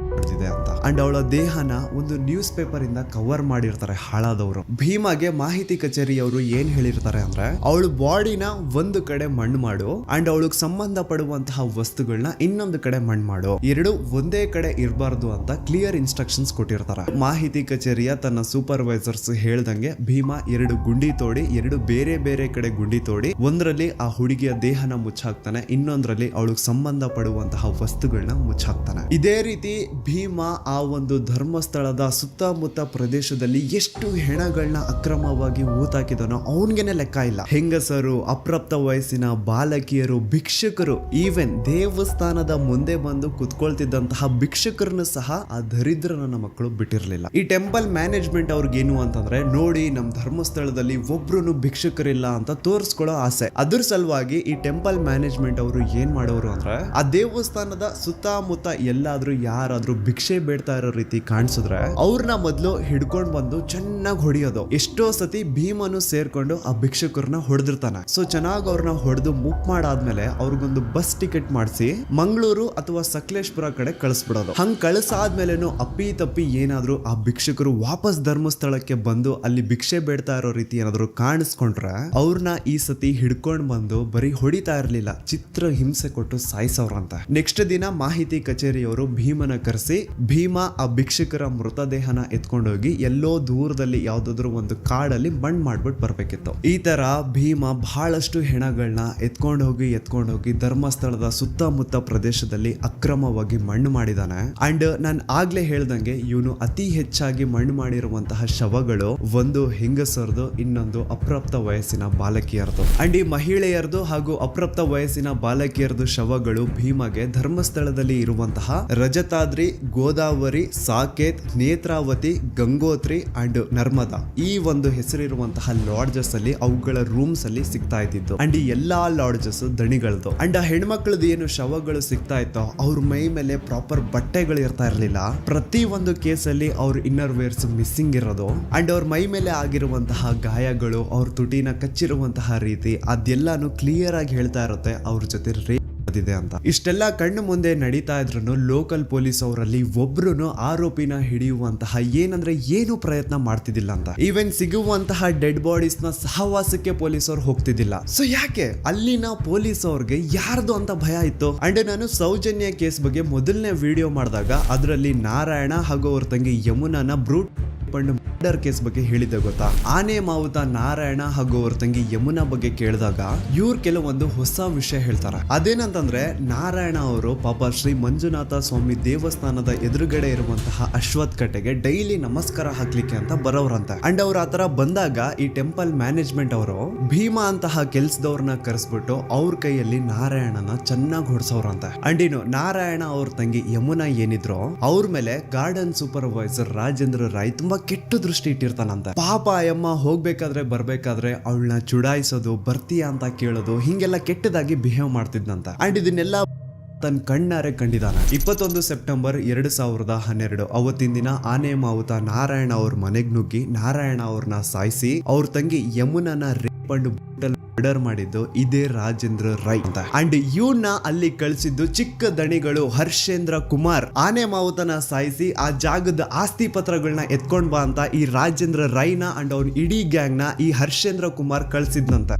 ಇದೆ ಅಂತ. ಅಂಡ್ ಅವಳ ದೇಹನ ಒಂದು ನ್ಯೂಸ್ ಪೇಪರ್ ಇಂದ ಕವರ್ ಮಾಡಿರ್ತಾರೆ ಹಾಳಾದವರು. ಭೀಮಗೆ ಮಾಹಿತಿ ಕಚೇರಿಯವರು ಏನ್ ಹೇಳಿರ್ತಾರೆ ಅಂದ್ರೆ ಅವಳ ಬಾಡಿನ ಒಂದು ಕಡೆ ಮಣ್ಣು ಮಾಡು ಅಂಡ್ ಅವಳಿಗೆ ಸಂಬಂಧ ಪಡುವಂತಹ ವಸ್ತುಗಳನ್ನ ಇನ್ನೊಂದು ಕಡೆ ಮಣ್ಣು ಮಾಡು, ಎರಡು ಒಂದೇ ಕಡೆ ಇರಬಾರ್ದು ಅಂತ ಕ್ಲಿಯರ್ ಇನ್ಸ್ಟ್ರಕ್ಷನ್ಸ್ ಕೊಟ್ಟಿರ್ತಾರೆ. ಮಾಹಿತಿ ಕಚೇರಿಯ ತನ್ನ ಸೂಪರ್ವೈಸರ್ಸ್ ಹೇಳ್ದಂಗೆ ಭೀಮ 2 ಗುಂಡಿ ತೋಡಿ 2 ಬೇರೆ ಬೇರೆ ಕಡೆ ಗುಂಡಿ ತೋಡಿ ಒಂದರಲ್ಲಿ ಆ ಹುಡುಗಿಯ ದೇಹನ ಮುಚ್ಚಾಕ್ತಾನೆ, ಇನ್ನೊಂದರಲ್ಲಿ ಅವಳಿಗೆ ಸಂಬಂಧ ಪಡುವಂತಹ ವಸ್ತುಗಳನ್ನ ಮುಚ್ಚಾಕ್ತಾನೆ. ಇದೇ ರೀತಿ ಭೀಮ ಆ ಒಂದು ಧರ್ಮಸ್ಥಳದ ಸುತ್ತಮುತ್ತ ಪ್ರದೇಶದಲ್ಲಿ ಎಷ್ಟು ಹೆಣಗಳನ್ನ ಅಕ್ರಮವಾಗಿ ಊತಾಕಿದನೋ ಅವನ್ಗೆನೆ ಲೆಕ್ಕ ಇಲ್ಲ. ಹೆಂಗಸರು, ಅಪ್ರಾಪ್ತ ವಯಸ್ಸಿನ ಬಾಲಕಿಯರು, ಭಿಕ್ಷುಕರು, ಈವನ್ ದೇವಸ್ಥಾನದ ಮುಂದೆ ಬಂದು ಕುತ್ಕೊಳ್ತಿದ್ದಂತಹ ಭಿಕ್ಷುಕರನ್ನು ಸಹ ಆ ದರಿದ್ರ ನನ್ನ ಮಕ್ಕಳು ಬಿಟ್ಟಿರ್ಲಿಲ್ಲ. ಈ ಟೆಂಪಲ್ ಮ್ಯಾನೇಜ್ಮೆಂಟ್ ಅವ್ರಿಗೇನು ಅಂತಂದ್ರೆ ನೋಡಿ ನಮ್ ಧರ್ಮಸ್ಥಳದಲ್ಲಿ ಒಬ್ರು ಭಿಕ್ಷುಕರಿಲ್ಲ ಅಂತ ತೋರಿಸ್ಕೊಳ್ಳೋ ಆಸೆ. ಅದ್ರ ಸಲುವಾಗಿ ಈ ಟೆಂಪಲ್ ಮ್ಯಾನೇಜ್ಮೆಂಟ್ ಅವರು ಏನ್ ಮಾಡೋರು ಅಂದ್ರೆ ಆ ದೇವಸ್ಥಾನದ ಸುತ್ತಮುತ್ತ ಎಲ್ಲಾದ್ರೂ ಯಾರಾದ್ರೂ ಭಿಕ್ಷೆ ಬೇಡ್ತಾ ಇರೋ ರೀತಿ ಕಾಣಿಸಿದ್ರೆ ಅವ್ರನ್ನ ಮೊದಲು ಹಿಡ್ಕೊಂಡ್ ಬಂದು ಚೆನ್ನಾಗಿ ಹೊಡಿಯೋದು. ಎಷ್ಟೋ ಸತಿ ಭೀಮನು ಸೇರ್ಕೊಂಡು ಆ ಭಿಕ್ಷುಕರನ್ನ ಹೊಡೆದಿರ್ತಾನೆ. ಸೊ ಚೆನ್ನಾಗಿ ಅವ್ರನ್ನ ಹೊಡೆದು ಮುಕ್ ಮಾಡಾದ್ಮೇಲೆ ಅವ್ರಿಗೊಂದು ಬಸ್ ಟಿಕೆಟ್ ಮಾಡಿಸಿ ಮಂಗಳೂರು ಅಥವಾ ಸಕಲೇಶ್ಪುರ ಕಡೆ ಕಳಿಸ್ಬಿಡೋದು. ಹಂಗ್ ಕಳಿಸಾದ್ಮೇಲೆನು ಅಪ್ಪಿ ತಪ್ಪಿ ಏನಾದ್ರು ಆ ಭಿಕ್ಷುಕರು ವಾಪಸ್ ಧರ್ಮಸ್ಥಳಕ್ಕೆ ಬಂದು ಅಲ್ಲಿ ಭಿಕ್ಷೆ ಬೇಡ್ತಾ ಇರೋ ರೀತಿ ಏನಾದ್ರು ಕಾಣಿಸ್ಕೊಂಡ್ರೆ ಅವ್ರನ್ನ ಈ ಸತಿ ಹಿಡ್ಕೊಂಡ್ ಬಂದು ಬರೀ ಹೊಡಿತಾ ಇರ್ಲಿಲ್ಲ, ಚಿತ್ರ ಹಿಂಸೆ ಕೊಟ್ಟು ಸಾಯಿಸವ್ರಂತ. ನೆಕ್ಸ್ಟ್ ದಿನ ಮಾಹಿತಿ ಕಚೇರಿಯವರು ಭೀಮನ ಕರೆಸಿ ಭೀಮ ಆ ಭಿಕ್ಷುಕರ ಮೃತದೇಹನ ಎತ್ಕೊಂಡೋಗಿ ಎಲ್ಲೋ ದೂರದಲ್ಲಿ ಯಾವ್ದಾದ್ರು ಒಂದು ಕಾಡಲ್ಲಿ ಮಣ್ಣು ಮಾಡ್ಬಿಟ್ಟು ಬರ್ಬೇಕಿತ್ತು. ಈ ತರ ಭೀಮ ಬಹಳಷ್ಟು ಹೆಣಗಳನ್ನ ಎತ್ಕೊಂಡು ಹೋಗಿ ಧರ್ಮಸ್ಥಳದ ಸುತ್ತಮುತ್ತ ಪ್ರದೇಶದಲ್ಲಿ ಅಕ್ರಮವಾಗಿ ಮಣ್ಣು ಮಾಡಿದಾನೆ. ಅಂಡ್ ನಾನು ಆಗ್ಲೇ ಹೇಳ್ದಂಗೆ ಇವನು ಅತಿ ಹೆಚ್ಚಾಗಿ ಮಣ್ಣು ಮಾಡಿರುವಂತಹ ಶವಗಳು ಒಂದು ಹೆಂಗಸರದು, ಇನ್ನೊಂದು ಅಪ್ರಾಪ್ತ ವಯಸ್ಸಿನ ಬಾಲಕಿಯರದು. ಅಂಡ್ ಈ ಮಹಿಳೆಯರದು ಹಾಗೂ ಅಪ್ರಾಪ್ತ ವಯಸ್ಸಿನ ಬಾಲಕಿಯರದು ಶವಗಳು ಭೀಮಗೆ ಧರ್ಮಸ್ಥಳದಲ್ಲಿ ಇರುವಂತಹ ರಜತಾದ್ರಿ ಗೋದಾವರಿ, ಸಾಕೇತ್, ನೇತ್ರಾವತಿ, ಗಂಗೋತ್ರಿ ಅಂಡ್ ನರ್ಮದಾ ಈ ಒಂದು ಹೆಸರಿರುವಂತಹ ಲಾಡ್ಜಸ್ ಅಲ್ಲಿ ಅವುಗಳ ರೂಮ್ಸ್ ಅಲ್ಲಿ ಸಿಗ್ತಾ ಇದ್ದಿದ್ದು. ಅಂಡ್ ಈ ಎಲ್ಲಾ ಲಾಡ್ಜಸ್ ದಣಿಗಳದು. ಅಂಡ್ ಆ ಹೆಣ್ಮಕ್ಳದ್ದು ಏನು ಶವಗಳು ಸಿಗ್ತಾ ಇತ್ತೋ ಅವ್ರ ಮೈ ಮೇಲೆ ಪ್ರಾಪರ್ ಬಟ್ಟೆಗಳು ಇರ್ತಾ ಇರ್ಲಿಲ್ಲ. ಪ್ರತಿ ಒಂದು ಕೇಸಲ್ಲಿ ಅವ್ರ ಇನ್ನರ್ ವೇರ್ಸ್ ಮಿಸ್ಸಿಂಗ್ ಇರೋದು ಅಂಡ್ ಅವ್ರ ಮೈ ಮೇಲೆ ಆಗಿರುವಂತಹ ಗಾಯಗಳು, ಅವ್ರ ತುಟಿನ ಕಚ್ಚಿರುವಂತಹ ರೀತಿ ಅದೆಲ್ಲಾನು ಕ್ಲಿಯರ್ ಆಗಿ ಹೇಳ್ತಾ ಇರುತ್ತೆ ಅವ್ರ ಜೊತೆ ಇದೆ ಅಂತ. ಇಷ್ಟೆಲ್ಲ ಕಣ್ಣು ಮುಂದೆ ನಡೀತಾ ಇದ್ರು ಲೋಕಲ್ ಪೊಲೀಸ್ ಅವರಲ್ಲಿ ಒಬ್ರು ಆರೋಪಿನ ಹಿಡಿಯುವಂತಹ ಏನು ಪ್ರಯತ್ನ ಮಾಡ್ತಿದ್ದಿಲ್ಲ ಅಂತ. ಈವನ್ ಸಿಗುವಂತಹ ಡೆಡ್ ಬಾಡೀಸ್ ನ ಸಹವಾಸಕ್ಕೆ ಪೊಲೀಸ್ ಅವ್ರು ಹೋಗ್ತಿದ್ದಿಲ್ಲ. ಸೊ ಯಾಕೆ ಅಲ್ಲಿನ ಪೊಲೀಸ್ ಅವ್ರಿಗೆ ಯಾರ್ದು ಅಂತ ಭಯ ಇತ್ತು. ಅಂಡ್ ನಾನು ಸೌಜನ್ಯ ಕೇಸ್ ಬಗ್ಗೆ ಮೊದಲನೇ ವಿಡಿಯೋ ಮಾಡಿದಾಗ ಅದರಲ್ಲಿ ನಾರಾಯಣ ಹಾಗೂ ಅವ್ರ ತಂಗಿ ಯಮುನಾನ ಬ್ರೂಟ್ ಮರ್ಡರ್ ಕೇಸ್ ಬಗ್ಗೆ ಹೇಳಿದ್ದೆ ಗೊತ್ತಾ. ಆನೆ ಮಾವುತ ನಾರಾಯಣ ಹಾಗೂ ಅವ್ರ ತಂಗಿ ಯಮುನಾ ಬಗ್ಗೆ ಕೇಳಿದಾಗ ಇವ್ರು ಕೆಲವೊಂದು ಹೊಸ ವಿಷಯ ಹೇಳ್ತಾರೆ. ಅದೇನಂತಂದ್ರೆ ನಾರಾಯಣ ಅವರು ಪಾಪ ಶ್ರೀ ಮಂಜುನಾಥ ಸ್ವಾಮಿ ದೇವಸ್ಥಾನದ ಎದುರುಗಡೆ ಇರುವಂತಹ ಅಶ್ವತ್ ಕಟ್ಟೆಗೆ ಡೈಲಿ ನಮಸ್ಕಾರ ಹಾಕ್ಲಿಕ್ಕೆ ಅಂತ ಬರೋರಂತೆ. ಅಂಡ್ ಅವ್ರ ಆತರ ಬಂದಾಗ ಈ ಟೆಂಪಲ್ ಮ್ಯಾನೇಜ್ಮೆಂಟ್ ಅವರು ಭೀಮಾ ಅಂತಹ ಕೆಲ್ಸದವ್ರನ್ನ ಕರೆಸ್ಬಿಟ್ಟು ಅವ್ರ ಕೈಯಲ್ಲಿ ನಾರಾಯಣನ ಚೆನ್ನಾಗಿ ಹೊಡ್ಸವ್ರಂತೆ. ಅಂಡ್ ಇನ್ನು ನಾರಾಯಣ ಅವ್ರ ತಂಗಿ ಯಮುನಾ ಏನಿದ್ರು ಅವ್ರ ಮೇಲೆ ಗಾರ್ಡನ್ ಸೂಪರ್ವೈಸರ್ ರಾಜೇಂದ್ರ ರಾಯ್ ತುಂಬಾ ಕೆಟ್ಟ ದೃಷ್ಟಿ ಇಟ್ಟಿರ್ತಾನಂತೆ. ಪಾಪ ಅಯ್ಯಮ್ಮ ಹೋಗ್ಬೇಕಾದ್ರೆ ಬರ್ಬೇಕಾದ್ರೆ ಅವಳನ್ನ ಚುಡಾಯಿಸೋದು, ಬರ್ತೀಯಾ ಅಂತ ಕೇಳೋದು, ಹಿಂಗೆಲ್ಲ ಕೆಟ್ಟದಾಗಿ ಬಿಹೇವ್ ಮಾಡ್ತಿದ್ನಂತ. ಅಂಡ್ ಇದನ್ನೆಲ್ಲ ತನ್ನ ಕಣ್ಣಾರೆ ಕಂಡಿದ್ದಾನೆ. 21 ಸೆಪ್ಟೆಂಬರ್ 2012 ಅವತ್ತಿನ ದಿನ ಆನೆ ಮಾವುತ ನಾರಾಯಣ ಅವ್ರ ಮನೆಗ್ ನುಗ್ಗಿ ನಾರಾಯಣ ಅವ್ರನ್ನ ಸಾಯಿಸಿ ಅವ್ರ ತಂಗಿ ಯಮುನನ ರೇಪ್ ಅಂಡ್ ಮರ್ಡರ್ ಮಾಡಿದ್ದು ಇದೇ ರಾಜೇಂದ್ರ ರೈ ಅಂತ. ಅಂಡ್ ಇವನ್ನ ಅಲ್ಲಿ ಕಳಿಸಿದ್ದು ಚಿಕ್ಕ ದಣಿಗಳು ಹರ್ಷೇಂದ್ರ ಕುಮಾರ್. ಆನೆ ಮಾವುತನ ಸಾಯಿಸಿ ಆ ಜಾಗದ ಆಸ್ತಿ ಪತ್ರಗಳನ್ನ ಎತ್ಕೊಂಡ್ ಬಾ ಅಂತ ಈ ರಾಜೇಂದ್ರ ರೈನ ಅಂಡ್ ಅವ್ನ ಇಡೀ ಗ್ಯಾಂಗ್ ನ ಈ ಹರ್ಷೇಂದ್ರ ಕುಮಾರ್ ಕಳಿಸಿದ್ನಂತ.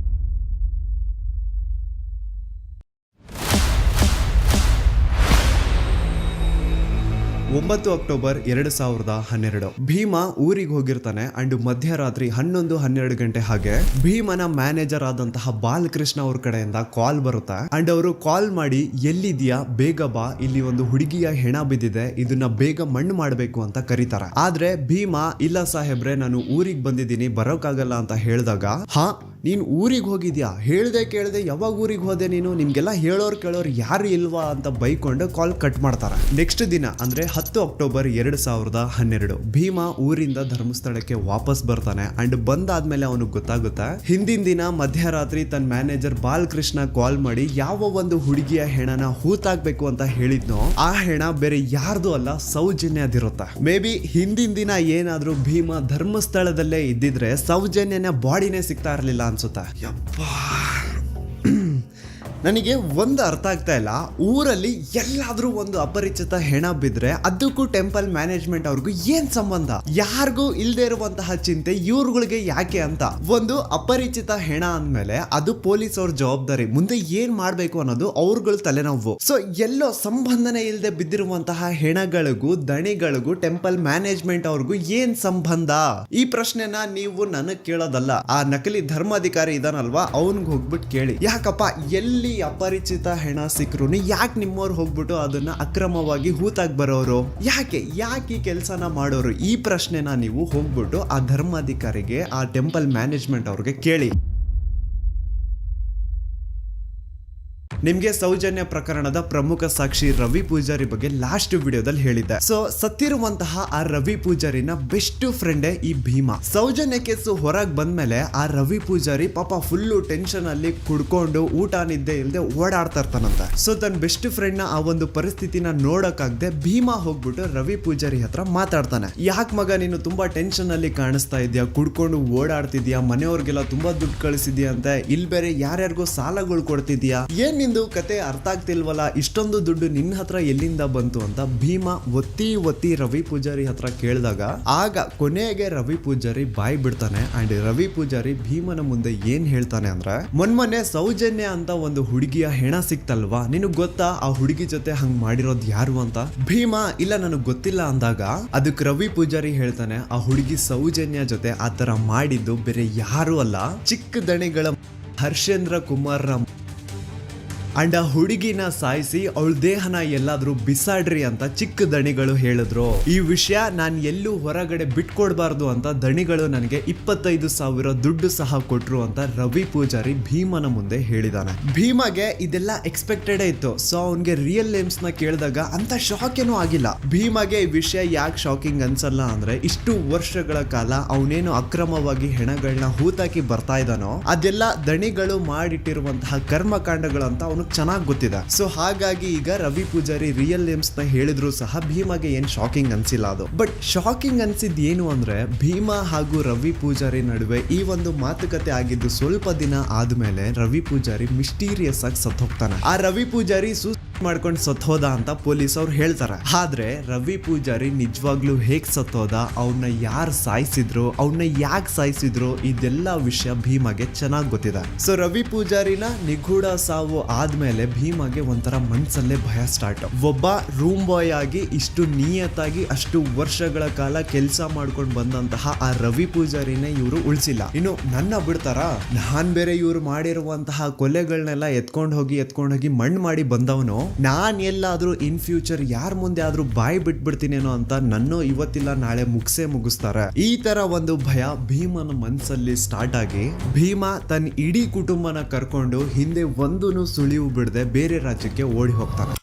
9 ಅಕ್ಟೋಬರ್ 2012 ಭೀಮಾ ಊರಿಗೆ ಹೋಗಿರ್ತಾನೆ. ಅಂಡ್ ಮಧ್ಯರಾತ್ರಿ 11-12 ಗಂಟೆ ಹಾಗೆ ಭೀಮನ ಮ್ಯಾನೇಜರ್ ಆದಂತಹ ಬಾಲಕೃಷ್ಣ ಅವ್ರ ಕಡೆಯಿಂದ ಕಾಲ್ ಬರುತ್ತೆ. ಅಂಡ್ ಅವರು ಕಾಲ್ ಮಾಡಿ ಎಲ್ಲಿದ್ಯಾ ಬೇಗ ಬಾ, ಇಲ್ಲಿ ಒಂದು ಹುಡುಗಿಯ ಹೆಣ ಬಿದ್ದಿದೆ, ಇದನ್ನ ಬೇಗ ಮಣ್ಣು ಮಾಡಬೇಕು ಅಂತ ಕರೀತಾರೆ. ಆದ್ರೆ ಭೀಮಾ ಇಲ್ಲ ಸಾಹೇಬ್ರೆ ನಾನು ಊರಿಗೆ ಬಂದಿದ್ದೀನಿ ಬರೋಕ್ಕಾಗಲ್ಲ ಅಂತ ಹೇಳಿದಾಗ ನೀನ್ ಊರಿಗೆ ಹೋಗಿದ್ಯಾ, ಹೇಳ್ದೆ ಕೇಳ್ದೆ ಯಾವಾಗ ಊರಿಗೆ ಹೋದೆ ನೀನು, ನಿಮ್ಗೆಲ್ಲ ಹೇಳೋರ್ ಕೇಳೋರು ಯಾರು ಇಲ್ವಾ ಅಂತ ಬೈಕೊಂಡು ಕಾಲ್ ಕಟ್ ಮಾಡ್ತಾರೆ. ನೆಕ್ಸ್ಟ್ ದಿನ ಅಂದ್ರೆ 10 ಅಕ್ಟೋಬರ್ 2012 ಭೀಮಾ ಊರಿಂದ ಧರ್ಮಸ್ಥಳಕ್ಕೆ ವಾಪಸ್ ಬರ್ತಾನೆ. ಅಂಡ್ ಬಂದಾದ್ಮೇಲೆ ಅವನಿಗೆ ಗೊತ್ತಾಗುತ್ತೆ ಹಿಂದಿನ ದಿನ ಮಧ್ಯರಾತ್ರಿ ತನ್ನ ಮ್ಯಾನೇಜರ್ ಬಾಲಕೃಷ್ಣ ಕಾಲ್ ಮಾಡಿ ಯಾವ ಒಂದು ಹುಡುಗಿಯ ಹೆಣನ ಹೂತಾಕ್ಬೇಕು ಅಂತ ಹೇಳಿದ್ನೋ ಆ ಹೆಣ ಬೇರೆ ಯಾರ್ದು ಅಲ್ಲ ಸೌಜನ್ಯದಿರುತ್ತೆ. ಮೇ ಬಿ ಹಿಂದಿನ ದಿನ ಏನಾದ್ರೂ ಭೀಮಾ ಧರ್ಮಸ್ಥಳದಲ್ಲೇ ಇದ್ದಿದ್ರೆ ಸೌಜನ್ಯನ ಬಾಡಿನೇ ಸಿಗ್ತಾ ಇರ್ಲಿಲ್ಲ ಅನ್ಸುತ್ತೆ. ಯಪ್ಪಾ ನನಗೆ ಒಂದು ಅರ್ಥ ಆಗ್ತಾ ಇಲ್ಲ, ಊರಲ್ಲಿ ಎಲ್ಲಾದ್ರೂ ಒಂದು ಅಪರಿಚಿತ ಹೆಣ ಬಿದ್ರೆ ಅದಕ್ಕೂ ಟೆಂಪಲ್ ಮ್ಯಾನೇಜ್ಮೆಂಟ್ ಅವ್ರಿಗೂ ಏನ್ ಸಂಬಂಧ? ಯಾರಿಗೂ ಇಲ್ದೇ ಇರುವಂತಹ ಚಿಂತೆ ಇವ್ರುಗಳಿಗೆ ಯಾಕೆ ಅಂತ. ಒಂದು ಅಪರಿಚಿತ ಹೆಣ ಅಂದ್ಮೇಲೆ ಅದು ಪೊಲೀಸ್ ಅವ್ರ ಜವಾಬ್ದಾರಿ, ಮುಂದೆ ಏನ್ ಮಾಡ್ಬೇಕು ಅನ್ನೋದು ಅವ್ರಗಳ ತಲೆನೋವು. ಸೊ ಎಲ್ಲೋ ಸಂಬಂಧನೇ ಇಲ್ಲದೆ ಬಿದ್ದಿರುವಂತಹ ಹೆಣಗಳಿಗೂ ದಣಿಗಳಿಗೂ ಟೆಂಪಲ್ ಮ್ಯಾನೇಜ್ಮೆಂಟ್ ಅವ್ರಿಗೂ ಏನ್ ಸಂಬಂಧ? ಈ ಪ್ರಶ್ನೆನ ನೀವು ನನಗ್ ಕೇಳೋದಲ್ಲ, ಆ ನಕಲಿ ಧರ್ಮಾಧಿಕಾರಿ ಇದಾನಲ್ವಾ ಅವನ್ಗೆ ಹೋಗ್ಬಿಟ್ಟು ಕೇಳಿ. ಯಾಕಪ್ಪ ಎಲ್ಲಿ ಅಪರಿಚಿತ ಹೆಣ ಸಿಕ್ಕರು ಯಾಕೆ ನಿಮ್ಮವ್ರು ಹೋಗ್ಬಿಟ್ಟು ಅದನ್ನ ಅಕ್ರಮವಾಗಿ ಹೂತಾಗಿ ಬರೋರು? ಯಾಕೆ ಈ ಕೆಲಸನ ಮಾಡೋರು? ಈ ಪ್ರಶ್ನೆನ ನೀವು ಹೋಗ್ಬಿಟ್ಟು ಆ ಧರ್ಮಾಧಿಕಾರಿಗೆ ಆ ಟೆಂಪಲ್ ಮ್ಯಾನೇಜ್ಮೆಂಟ್ ಅವ್ರಿಗೆ ಕೇಳಿ. ನಿಮ್ಗೆ ಸೌಜನ್ಯ ಪ್ರಕರಣದ ಪ್ರಮುಖ ಸಾಕ್ಷಿ ರವಿ ಪೂಜಾರಿ ಬಗ್ಗೆ ಲಾಸ್ಟ್ ವಿಡಿಯೋದಲ್ಲಿ ಹೇಳಿದ್ದೆ. ಸೊ ಸತ್ತಿರುವಂತಹ ಆ ರವಿ ಪೂಜಾರಿನ ಬೆಸ್ಟ್ ಫ್ರೆಂಡೇ ಈ ಭೀಮಾ. ಸೌಜನ್ಯ ಕೇಸು ಹೊರಗೆ ಬಂದ್ಮೇಲೆ ಆ ರವಿ ಪೂಜಾರಿ ಪಾಪ ಫುಲ್ಲು ಟೆನ್ಷನ್ ಅಲ್ಲಿ ಕುಡ್ಕೊಂಡು ಊಟ ನಿದ್ದೆ ಇಲ್ಲದೆ ಓಡಾಡ್ತಾ ಇರ್ತಾನಂತೆ. ಸೊ ತನ್ನ ಬೆಸ್ಟ್ ಫ್ರೆಂಡ್ ನ ಆ ಒಂದು ಪರಿಸ್ಥಿತಿನ ನೋಡಕ್ಕಾಗದೆ ಭೀಮಾ ಹೋಗ್ಬಿಟ್ಟು ರವಿ ಪೂಜಾರಿ ಹತ್ರ ಮಾತಾಡ್ತಾನೆ. ಯಾಕೆ ಮಗ ನೀನು ತುಂಬಾ ಟೆನ್ಷನ್ ಅಲ್ಲಿ ಕಾಣಿಸ್ತಾ ಇದೆಯಾ, ಕುಡ್ಕೊಂಡು ಓಡಾಡ್ತಿದ್ಯಾ, ಮನೆಯವ್ರಿಗೆಲ್ಲ ತುಂಬಾ ದುಡ್ಡು ಕಳಿಸಿದ್ಯಾ ಅಂತ, ಇಲ್ಲಿ ಬೇರೆ ಯಾರ್ಯಾರಿಗೋ ಸಾಲಗಳು ಕೊಡ್ತಿದ್ಯಾ, ಏನ್ ಕತೆ ಅರ್ಥ ಆಗ್ತಿಲ್ವಲ್ಲ, ಇಷ್ಟೊಂದು ದುಡ್ಡು ನಿನ್ನ ಹತ್ರ ಎಲ್ಲಿಂದ ಬಂತು ಅಂತ ಭೀಮಾ ಒತ್ತಿ ರವಿ ಪೂಜಾರಿ ಹತ್ರ ಕೇಳಿದಾಗ ಆಗ ಕೊನೆಗೆ ರವಿ ಪೂಜಾರಿ ಬಾಯ್ ಬಿಡ್ತಾನೆ. ಅಂಡ್ ರವಿ ಪೂಜಾರಿ ಭೀಮನ ಮುಂದೆ ಏನ್ ಹೇಳ್ತಾನೆ ಅಂದ್ರೆ, ಮೊನ್ನೆ ಸೌಜನ್ಯ ಅಂತ ಒಂದು ಹುಡುಗಿಯ ಹೆಣ ಸಿಕ್ತಲ್ವಾ, ನಿನಗ್ ಗೊತ್ತಾ ಆ ಹುಡುಗಿ ಜೊತೆ ಹಂಗ್ ಮಾಡಿರೋದು ಯಾರು ಅಂತ? ಭೀಮಾ ಇಲ್ಲ ನನಗ್ ಗೊತ್ತಿಲ್ಲ ಅಂದಾಗ ಅದಕ್ಕೆ ರವಿ ಪೂಜಾರಿ ಹೇಳ್ತಾನೆ, ಆ ಹುಡುಗಿ ಸೌಜನ್ಯ ಜೊತೆ ಆತರ ಮಾಡಿದ್ದು ಬೇರೆ ಯಾರು ಅಲ್ಲ, ಚಿಕ್ಕ ದಣಿಗಳ ಹರ್ಷೇಂದ್ರ ಕುಮಾರ್ ಅಂಡ್ ಆ ಹುಡುಗಿನ ಸಾಯಿಸಿ ಅವಳ ದೇಹನ ಎಲ್ಲಾದ್ರೂ ಬಿಸಾಡ್ರಿ ಅಂತ ಚಿಕ್ಕ ದಣಿಗಳು ಹೇಳಿದ್ರು. ಈ ವಿಷಯ ನಾನ್ ಎಲ್ಲೂ ಹೊರಗಡೆ ಬಿಟ್ಕೊಡ್ಬಾರ್ದು ಅಂತ ದಣಿಗಳು ನನಗೆ 25,000 ದುಡ್ಡು ಸಹ ಕೊಟ್ರು ಅಂತ ರವಿ ಪೂಜಾರಿ ಭೀಮನ ಮುಂದೆ ಹೇಳಿದಾನೆ. ಭೀಮಗೆ ಇದೆಲ್ಲ ಎಕ್ಸ್ಪೆಕ್ಟೆಡ್ ಇತ್ತು. ಸೊ ಅವನ್ಗೆ ರಿಯಲ್ ನೇಮ್ಸ್ ನ ಕೇಳಿದಾಗ ಅಂತ ಶಾಕ್ ಏನೂ ಆಗಿಲ್ಲ. ಭೀಮಗೆ ಈ ವಿಷಯ ಯಾಕೆ ಶಾಕಿಂಗ್ ಅನ್ಸಲ್ಲ ಅಂದ್ರೆ ಇಷ್ಟು ವರ್ಷಗಳ ಕಾಲ ಅವನೇನು ಅಕ್ರಮವಾಗಿ ಹೆಣಗಳನ್ನ ಹೂತಾಕಿ ಬರ್ತಾ ಇದ್ದಾನೋ ಅದೆಲ್ಲ ದಣಿಗಳು ಮಾಡಿಟ್ಟಿರುವಂತಹ ಕರ್ಮಕಾಂಡಗಳು ಅಂತ ಅವನಿಗೆ ಚೆನ್ನಾಗಿ ಗೊತ್ತಿದೆ. ಸೊ ಹಾಗಾಗಿ ಈಗ ರವಿ ಪೂಜಾರಿ ರಿಯಲ್ ನೇಮ್ಸ್ ನ ಹೇಳಿದ್ರು ಸಹ ಭೀಮಗೆ ಏನ್ ಶಾಕಿಂಗ್ ಅನ್ಸಿಲ್ಲ ಅದು. ಬಟ್ ಶಾಕಿಂಗ್ ಅನ್ಸಿದ್ ಏನು ಅಂದ್ರೆ ಭೀಮ ಹಾಗೂ ರವಿ ಪೂಜಾರಿ ನಡುವೆ ಈ ಒಂದು ಮಾತುಕತೆ ಆಗಿದ್ದು ಸ್ವಲ್ಪ ದಿನ ಆದ್ಮೇಲೆ ರವಿ ಪೂಜಾರಿ ಮಿಸ್ಟೀರಿಯಸ್ ಆಗಿ ಸತ್ತು ಹೋಗ್ತಾನೆ. ಆ ರವಿ ಪೂಜಾರಿ ಮಾಡ್ಕೊಂಡು ಸತ್ತೋದ ಅಂತ ಪೊಲೀಸ್ ಅವ್ರು ಹೇಳ್ತಾರೆ. ಆದ್ರೆ ರವಿ ಪೂಜಾರಿ ನಿಜವಾಗ್ಲೂ ಹೇಗ್ ಸತ್ತೋದ, ಅವನ್ನ ಯಾರು ಸಾಯಿಸಿದ್ರು, ಅವನ್ನ ಯಾಕೆ ಸಾಯಿಸಿದ್ರು, ಇದೆಲ್ಲ ವಿಷಯ ಭೀಮಗೆ ಚೆನ್ನಾಗಿ ಗೊತ್ತಿದೆ. ಸೊ ರವಿ ಪೂಜಾರಿನ ನಿಗೂಢ ಸಾವು ಆದ್ಮೇಲೆ ಭೀಮಗೆ ಒಂಥರ ಮನ್ಸಲ್ಲೇ ಭಯ ಸ್ಟಾರ್ಟ್. ಒಬ್ಬ ರೂಮ್ ಬಾಯ್ ಆಗಿ ಇಷ್ಟು ನಿಯತ್ತಾಗಿ ಅಷ್ಟು ವರ್ಷಗಳ ಕಾಲ ಕೆಲಸ ಮಾಡ್ಕೊಂಡು ಬಂದಂತಹ ಆ ರವಿ ಪೂಜಾರಿನೇ ಇವರು ಉಳಿಸಿಲ್ಲ. ಇನ್ನು ನನ್ನ ಬಿಡ್ತಾರ, ನಾನ್ ಬೇರೆ ಇವ್ರು ಮಾಡಿರುವಂತಹ ಕೊಲೆಗಳನ್ನೆಲ್ಲ ಎತ್ಕೊಂಡು ಹೋಗಿ ಮಣ್ಣು ಮಾಡಿ ಬಂದವನು, ನಾನ್ ಎಲ್ಲಾದ್ರೂ ಇನ್ ಫ್ಯೂಚರ್ ಯಾರ ಮುಂದೆ ಆದ್ರೂ ಬಾಯಿ ಬಿಟ್ಬಿಡ್ತೀನೇನೋ ಅಂತ ನನ್ನ ಇವತ್ತಿಲ್ಲ ನಾಳೆ ಮುಗಿಸ್ತಾರೆ. ಈ ತರ ಒಂದು ಭಯ ಭೀಮನ ಮನ್ಸಲ್ಲಿ ಸ್ಟಾರ್ಟ್ ಆಗಿ ಭೀಮ ತನ್ನ ಇಡೀ ಕುಟುಂಬನ ಕರ್ಕೊಂಡು ಹಿಂದೆ ಒಂದೂ ಸುಳಿವು ಬಿಡದೆ ಬೇರೆ ರಾಜ್ಯಕ್ಕೆ ಓಡಿ ಹೋಗ್ತಾನೆ.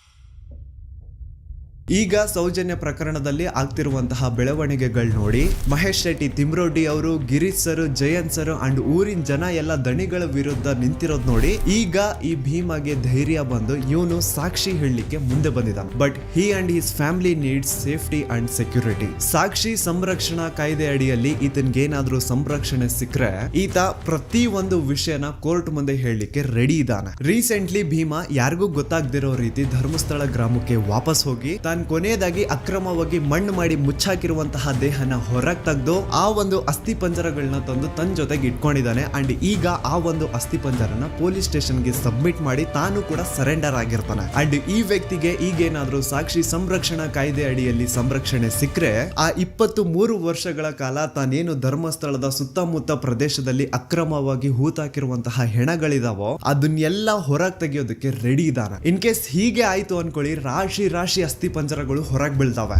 ಈಗ ಸೌಜನ್ಯ ಪ್ರಕರಣದಲ್ಲಿ ಆಗ್ತಿರುವಂತಹ ಬೆಳವಣಿಗೆಗಳು ನೋಡಿ ಮಹೇಶ್ ಶೆಟ್ಟಿ, ತಿಮ್ರೋಡಿ ಅವರು, Girish sir, Jayant sir and ಊರಿನ ಜನ ಎಲ್ಲ ದಣಿಗಳ ವಿರುದ್ಧ ನಿಂತಿರೋದು ನೋಡಿ ಈಗ ಈ ಭೀಮಗೆ ಧೈರ್ಯ ಬಂದು ಇವನು ಸಾಕ್ಷಿ ಹೇಳಲಿಕ್ಕೆ ಮುಂದೆ ಬಂದಿದ್ದಾನೆ. But he and his family needs safety and security. ಸಾಕ್ಷಿ ಸಂರಕ್ಷಣಾ ಕಾಯ್ದೆ ಅಡಿಯಲ್ಲಿ ಈತನ್ಗೇನಾದ್ರೂ ಸಂರಕ್ಷಣೆ ಸಿಕ್ಕರೆ ಈತ ಪ್ರತಿ ಒಂದು ವಿಷಯನ ಕೋರ್ಟ್ ಮುಂದೆ ಹೇಳಲಿಕ್ಕೆ ರೆಡಿ ಇದ್ದಾನೆ. ರೀಸೆಂಟ್ಲಿ ಭೀಮ ಯಾರಿಗೂ ಗೊತ್ತಾಗದಿರೋ ರೀತಿ ಧರ್ಮಸ್ಥಳ ಗ್ರಾಮಕ್ಕೆ ವಾಪಸ್ ಹೋಗಿ ಕೊನೆಯದಾಗಿ ಅಕ್ರಮವಾಗಿ ಮಣ್ಣು ಮಾಡಿ ಮುಚ್ಚಾಕಿರುವಂತಹ ದೇಹನ ಹೊರಗೆ ತೆಗೆದು ಆ ಒಂದು ಅಸ್ಥಿ ಪಂಜರಗಳನ್ನ ತಂದು ತನ್ನ ಜೊತೆಗೆ ಇಟ್ಕೊಂಡಿದ್ದಾನೆ. ಅಂಡ್ ಈಗ ಆ ಒಂದು ಅಸ್ಥಿ ಪಂಜರನ ಪೊಲೀಸ್ ಸ್ಟೇಷನ್ಗೆ ಸಬ್ಮಿಟ್ ಮಾಡಿ ತಾನು ಕೂಡ ಸರೆಂಡರ್ ಆಗಿರ್ತಾನೆ. ಅಂಡ್ ಈ ವ್ಯಕ್ತಿಗೆ ಈಗೇನಾದ್ರೂ ಸಾಕ್ಷಿ ಸಂರಕ್ಷಣಾ ಕಾಯ್ದೆ ಅಡಿಯಲ್ಲಿ ಸಂರಕ್ಷಣೆ ಸಿಕ್ಕರೆ ಆ 23 ವರ್ಷಗಳ ಕಾಲ ತಾನೇನು ಧರ್ಮಸ್ಥಳದ ಸುತ್ತಮುತ್ತ ಪ್ರದೇಶದಲ್ಲಿ ಅಕ್ರಮವಾಗಿ ಹೂತಾಕಿರುವಂತಹ ಹೆಣಗಳಿದಾವೋ ಅದನ್ನೆಲ್ಲ ಹೊರಗೆ ತೆಗೆಯೋದಕ್ಕೆ ರೆಡಿ ಇದ್ದಾನೆ. ಇನ್ ಕೇಸ್ ಹೀಗೆ ಆಯ್ತು ಅನ್ಕೊಳ್ಳಿ, ರಾಶಿ ಅಸ್ಥಿ ಪಂಜರಗಳು ಹೊರಗೆ ಬೀಳ್ತಾವೆ.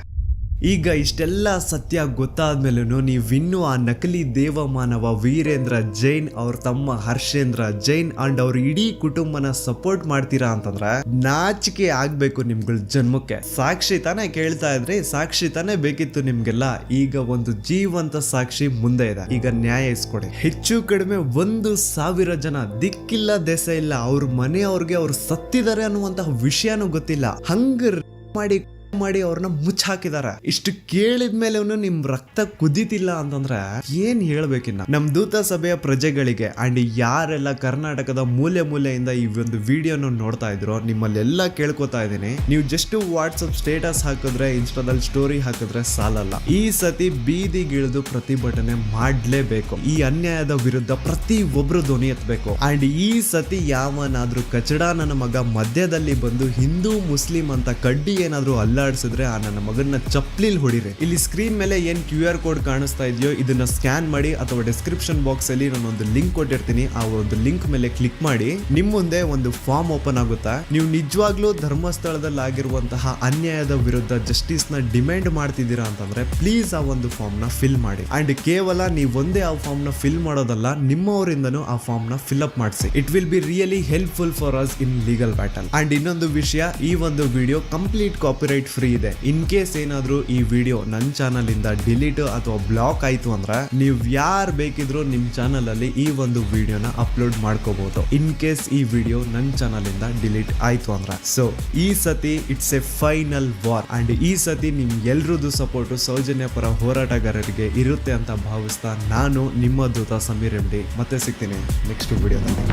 ಈಗ ಇಷ್ಟೆಲ್ಲ ಸತ್ಯ ಗೊತ್ತಾದ್ಮೇಲೂ ನೀವಿನ್ನೂ ಆ ನಕಲಿ ದೇವಮಾನವ ವೀರೇಂದ್ರ ಜೈನ್ ಅವ್ರ ತಮ್ಮ ಹರ್ಷೇಂದ್ರ ಜೈನ್ ಅಂಡ್ ಅವ್ರ ಇಡೀ ಕುಟುಂಬನ ಸಪೋರ್ಟ್ ಮಾಡ್ತೀರಾ ಅಂತಂದ್ರೆ ನಾಚಿಕೆ ಆಗ್ಬೇಕು ನಿಮ್ಗಳ ಜನ್ಮಕ್ಕೆ. ಸಾಕ್ಷಿ ತಾನೇ ಕೇಳ್ತಾ ಇದ್ರಿ, ಸಾಕ್ಷಿ ತಾನೇ ಬೇಕಿತ್ತು ನಿಮ್ಗೆಲ್ಲ. ಈಗ ಒಂದು ಜೀವಂತ ಸಾಕ್ಷಿ ಮುಂದೆ ಇದೆ, ಈಗ ನ್ಯಾಯ ಇಸ್ಕೊಡಿ. ಹೆಚ್ಚು ಕಡಿಮೆ 1,000 ಜನ ದಿಕ್ಕಿಲ್ಲ ದೆಸ ಇಲ್ಲ, ಅವ್ರ ಮನೆಯವ್ರಿಗೆ ಅವ್ರು ಸತ್ತಿದ್ದಾರೆ ಅನ್ನುವಂತಹ ವಿಷಯನೂ ಗೊತ್ತಿಲ್ಲ, ಹಂಗ ಮಾಡಿ ಅವ್ರನ್ನ ಮುಚ್ಚಾಕಿದಾರೆ. ಇಷ್ಟು ಕೇಳಿದ್ಮೇಲೆ ನಿಮ್ ರಕ್ತ ಕುದಿತಿಲ್ಲ ಅಂತಂದ್ರೆ ಏನ್ ಹೇಳ್ಬೇಕಿನ್ನ. ನಮ್ ದೂತ ಸಭೆಯ ಪ್ರಜೆಗಳಿಗೆ ಅಂಡ್ ಯಾರೆಲ್ಲ ಕರ್ನಾಟಕದ ಮೂಲೆಯಿಂದ ಈ ಒಂದು ವಿಡಿಯೋನ ನೋಡ್ತಾ ಇದ್ರು ನಿಮ್ಮಲ್ಲೆಲ್ಲ ಕೇಳ್ಕೊತಾ ಇದೀನಿ, ನೀವು ಜಸ್ಟ್ ವಾಟ್ಸಪ್ ಸ್ಟೇಟಸ್ ಹಾಕಿದ್ರೆ, ಇನ್ಸ್ಟಾದಲ್ಲಿ ಸ್ಟೋರಿ ಹಾಕಿದ್ರೆ ಸಾಲಲ್ಲ. ಈ ಸತಿ ಬೀದಿಗಿಳಿದು ಪ್ರತಿಭಟನೆ ಮಾಡ್ಲೇಬೇಕು. ಈ ಅನ್ಯಾಯದ ವಿರುದ್ಧ ಪ್ರತಿ ಒಬ್ರು ಧ್ವನಿ ಎತ್ತಬೇಕು. ಅಂಡ್ ಈ ಸತಿ ಯಾವನಾದ್ರೂ ಕಚಡ ನನ್ನ ಮಗ ಮಧ್ಯದಲ್ಲಿ ಬಂದು ಹಿಂದೂ ಮುಸ್ಲಿಂ ಅಂತ ಕಡ್ಡಿ ಏನಾದ್ರೂ ಅಲ್ಲಾಡಿಸಿದ್ರೆ ಆ ನನ್ನ ಮಗನ್ನ ಚಪ್ಲಿಲ್ ಹೊಡಿರಿ. ಇಲ್ಲಿ ಸ್ಕ್ರೀನ್ ಮೇಲೆ ಏನ್ QR ಕೋಡ್ ಕಾಣಿಸ್ತಾ ಇದೆಯೋ ಇದನ್ನ ಸ್ಕ್ಯಾನ್ ಮಾಡಿ ಅಥವಾ ಡಿಸ್ಕ್ರಿಪ್ಷನ್ ಬಾಕ್ಸ್ ಅಲ್ಲಿ ನಾನೊಂದು ಲಿಂಕ್ ಕೊಟ್ಟಿರ್ತೀನಿ, ಆ ಒಂದು ಲಿಂಕ್ ಮೇಲೆ ಕ್ಲಿಕ್ ಮಾಡಿ ನಿಮ್ ಮುಂದೆ ಒಂದು ಫಾರ್ಮ್ ಓಪನ್ ಆಗುತ್ತಾ. ನೀವು ನಿಜವಾಗ್ಲೂ ಧರ್ಮಸ್ಥಳದಲ್ಲಿ ಆಗಿರುವಂತಹ ಅನ್ಯಾಯದ ವಿರುದ್ಧ ಜಸ್ಟಿಸ್ ನ ಡಿಮ್ಯಾಂಡ್ ಮಾಡ್ತಿದ್ದೀರಾ ಅಂತಂದ್ರೆ ಪ್ಲೀಸ್ ಆ ಒಂದು ಫಾರ್ಮ್ ನ ಫಿಲ್ ಮಾಡಿ. ಅಂಡ್ ಕೇವಲ ನೀವು ಒಂದೇ ಆ ಫಾರ್ಮ್ ನ ಫಿಲ್ ಮಾಡೋದಲ್ಲ, ನಿಮ್ಮವರಿಂದನೂ ಆ ಫಾರ್ಮ್ ನ ಫಿಲ್ ಅಪ್ ಮಾಡಿಸಿ. It will be really helpful for us in legal battle. And ಇನ್ನೊಂದು ವಿಷಯ, ಈ ಒಂದು ವಿಡಿಯೋ ಕಂಪ್ಲೀಟ್ ಕಾಪಿರೈಟ್ ಫ್ರೀ ಇದೆ. ಇನ್ ಕೇಸ್ ಏನಾದ್ರೂ ಈ ವಿಡಿಯೋ ನನ್ನ ಚಾನಲ್ ಇಂದ ಡಿಲೀಟ್ ಅಥವಾ ಬ್ಲಾಕ್ ಆಯ್ತು ಅಂದ್ರೆ ನೀವು ಯಾರು ಬೇಕಿದ್ರು ನಿಮ್ ಚಾನಲ್ ಅಲ್ಲಿ ಈ ಒಂದು ವಿಡಿಯೋನ ಅಪ್ಲೋಡ್ ಮಾಡ್ಕೋಬಹುದು. ಇನ್ ಕೇಸ್ ಈ ವಿಡಿಯೋ ನನ್ನ ಚಾನಲ್ ಇಂದ ಡಿಲೀಟ್ ಆಯ್ತು ಅಂದ್ರೆ. ಸೊ ಈ ಸತಿ it's A final war and ಈ ಸತಿ ನಿಮ್ ಎಲ್ರದ್ದು ಸಪೋರ್ಟ್ ಸೌಜನ್ಯ ಪರ ಹೋರಾಟಗಾರರಿಗೆ ಇರುತ್ತೆ ಅಂತ ಭಾವಿಸ್ತಾ ನಾನು ನಿಮ್ಮ ದೂತ ಸಮೀರ್ MD ಮತ್ತೆ ಸಿಗ್ತೀನಿ ನೆಕ್ಸ್ಟ್ ವಿಡಿಯೋದಲ್ಲಿ.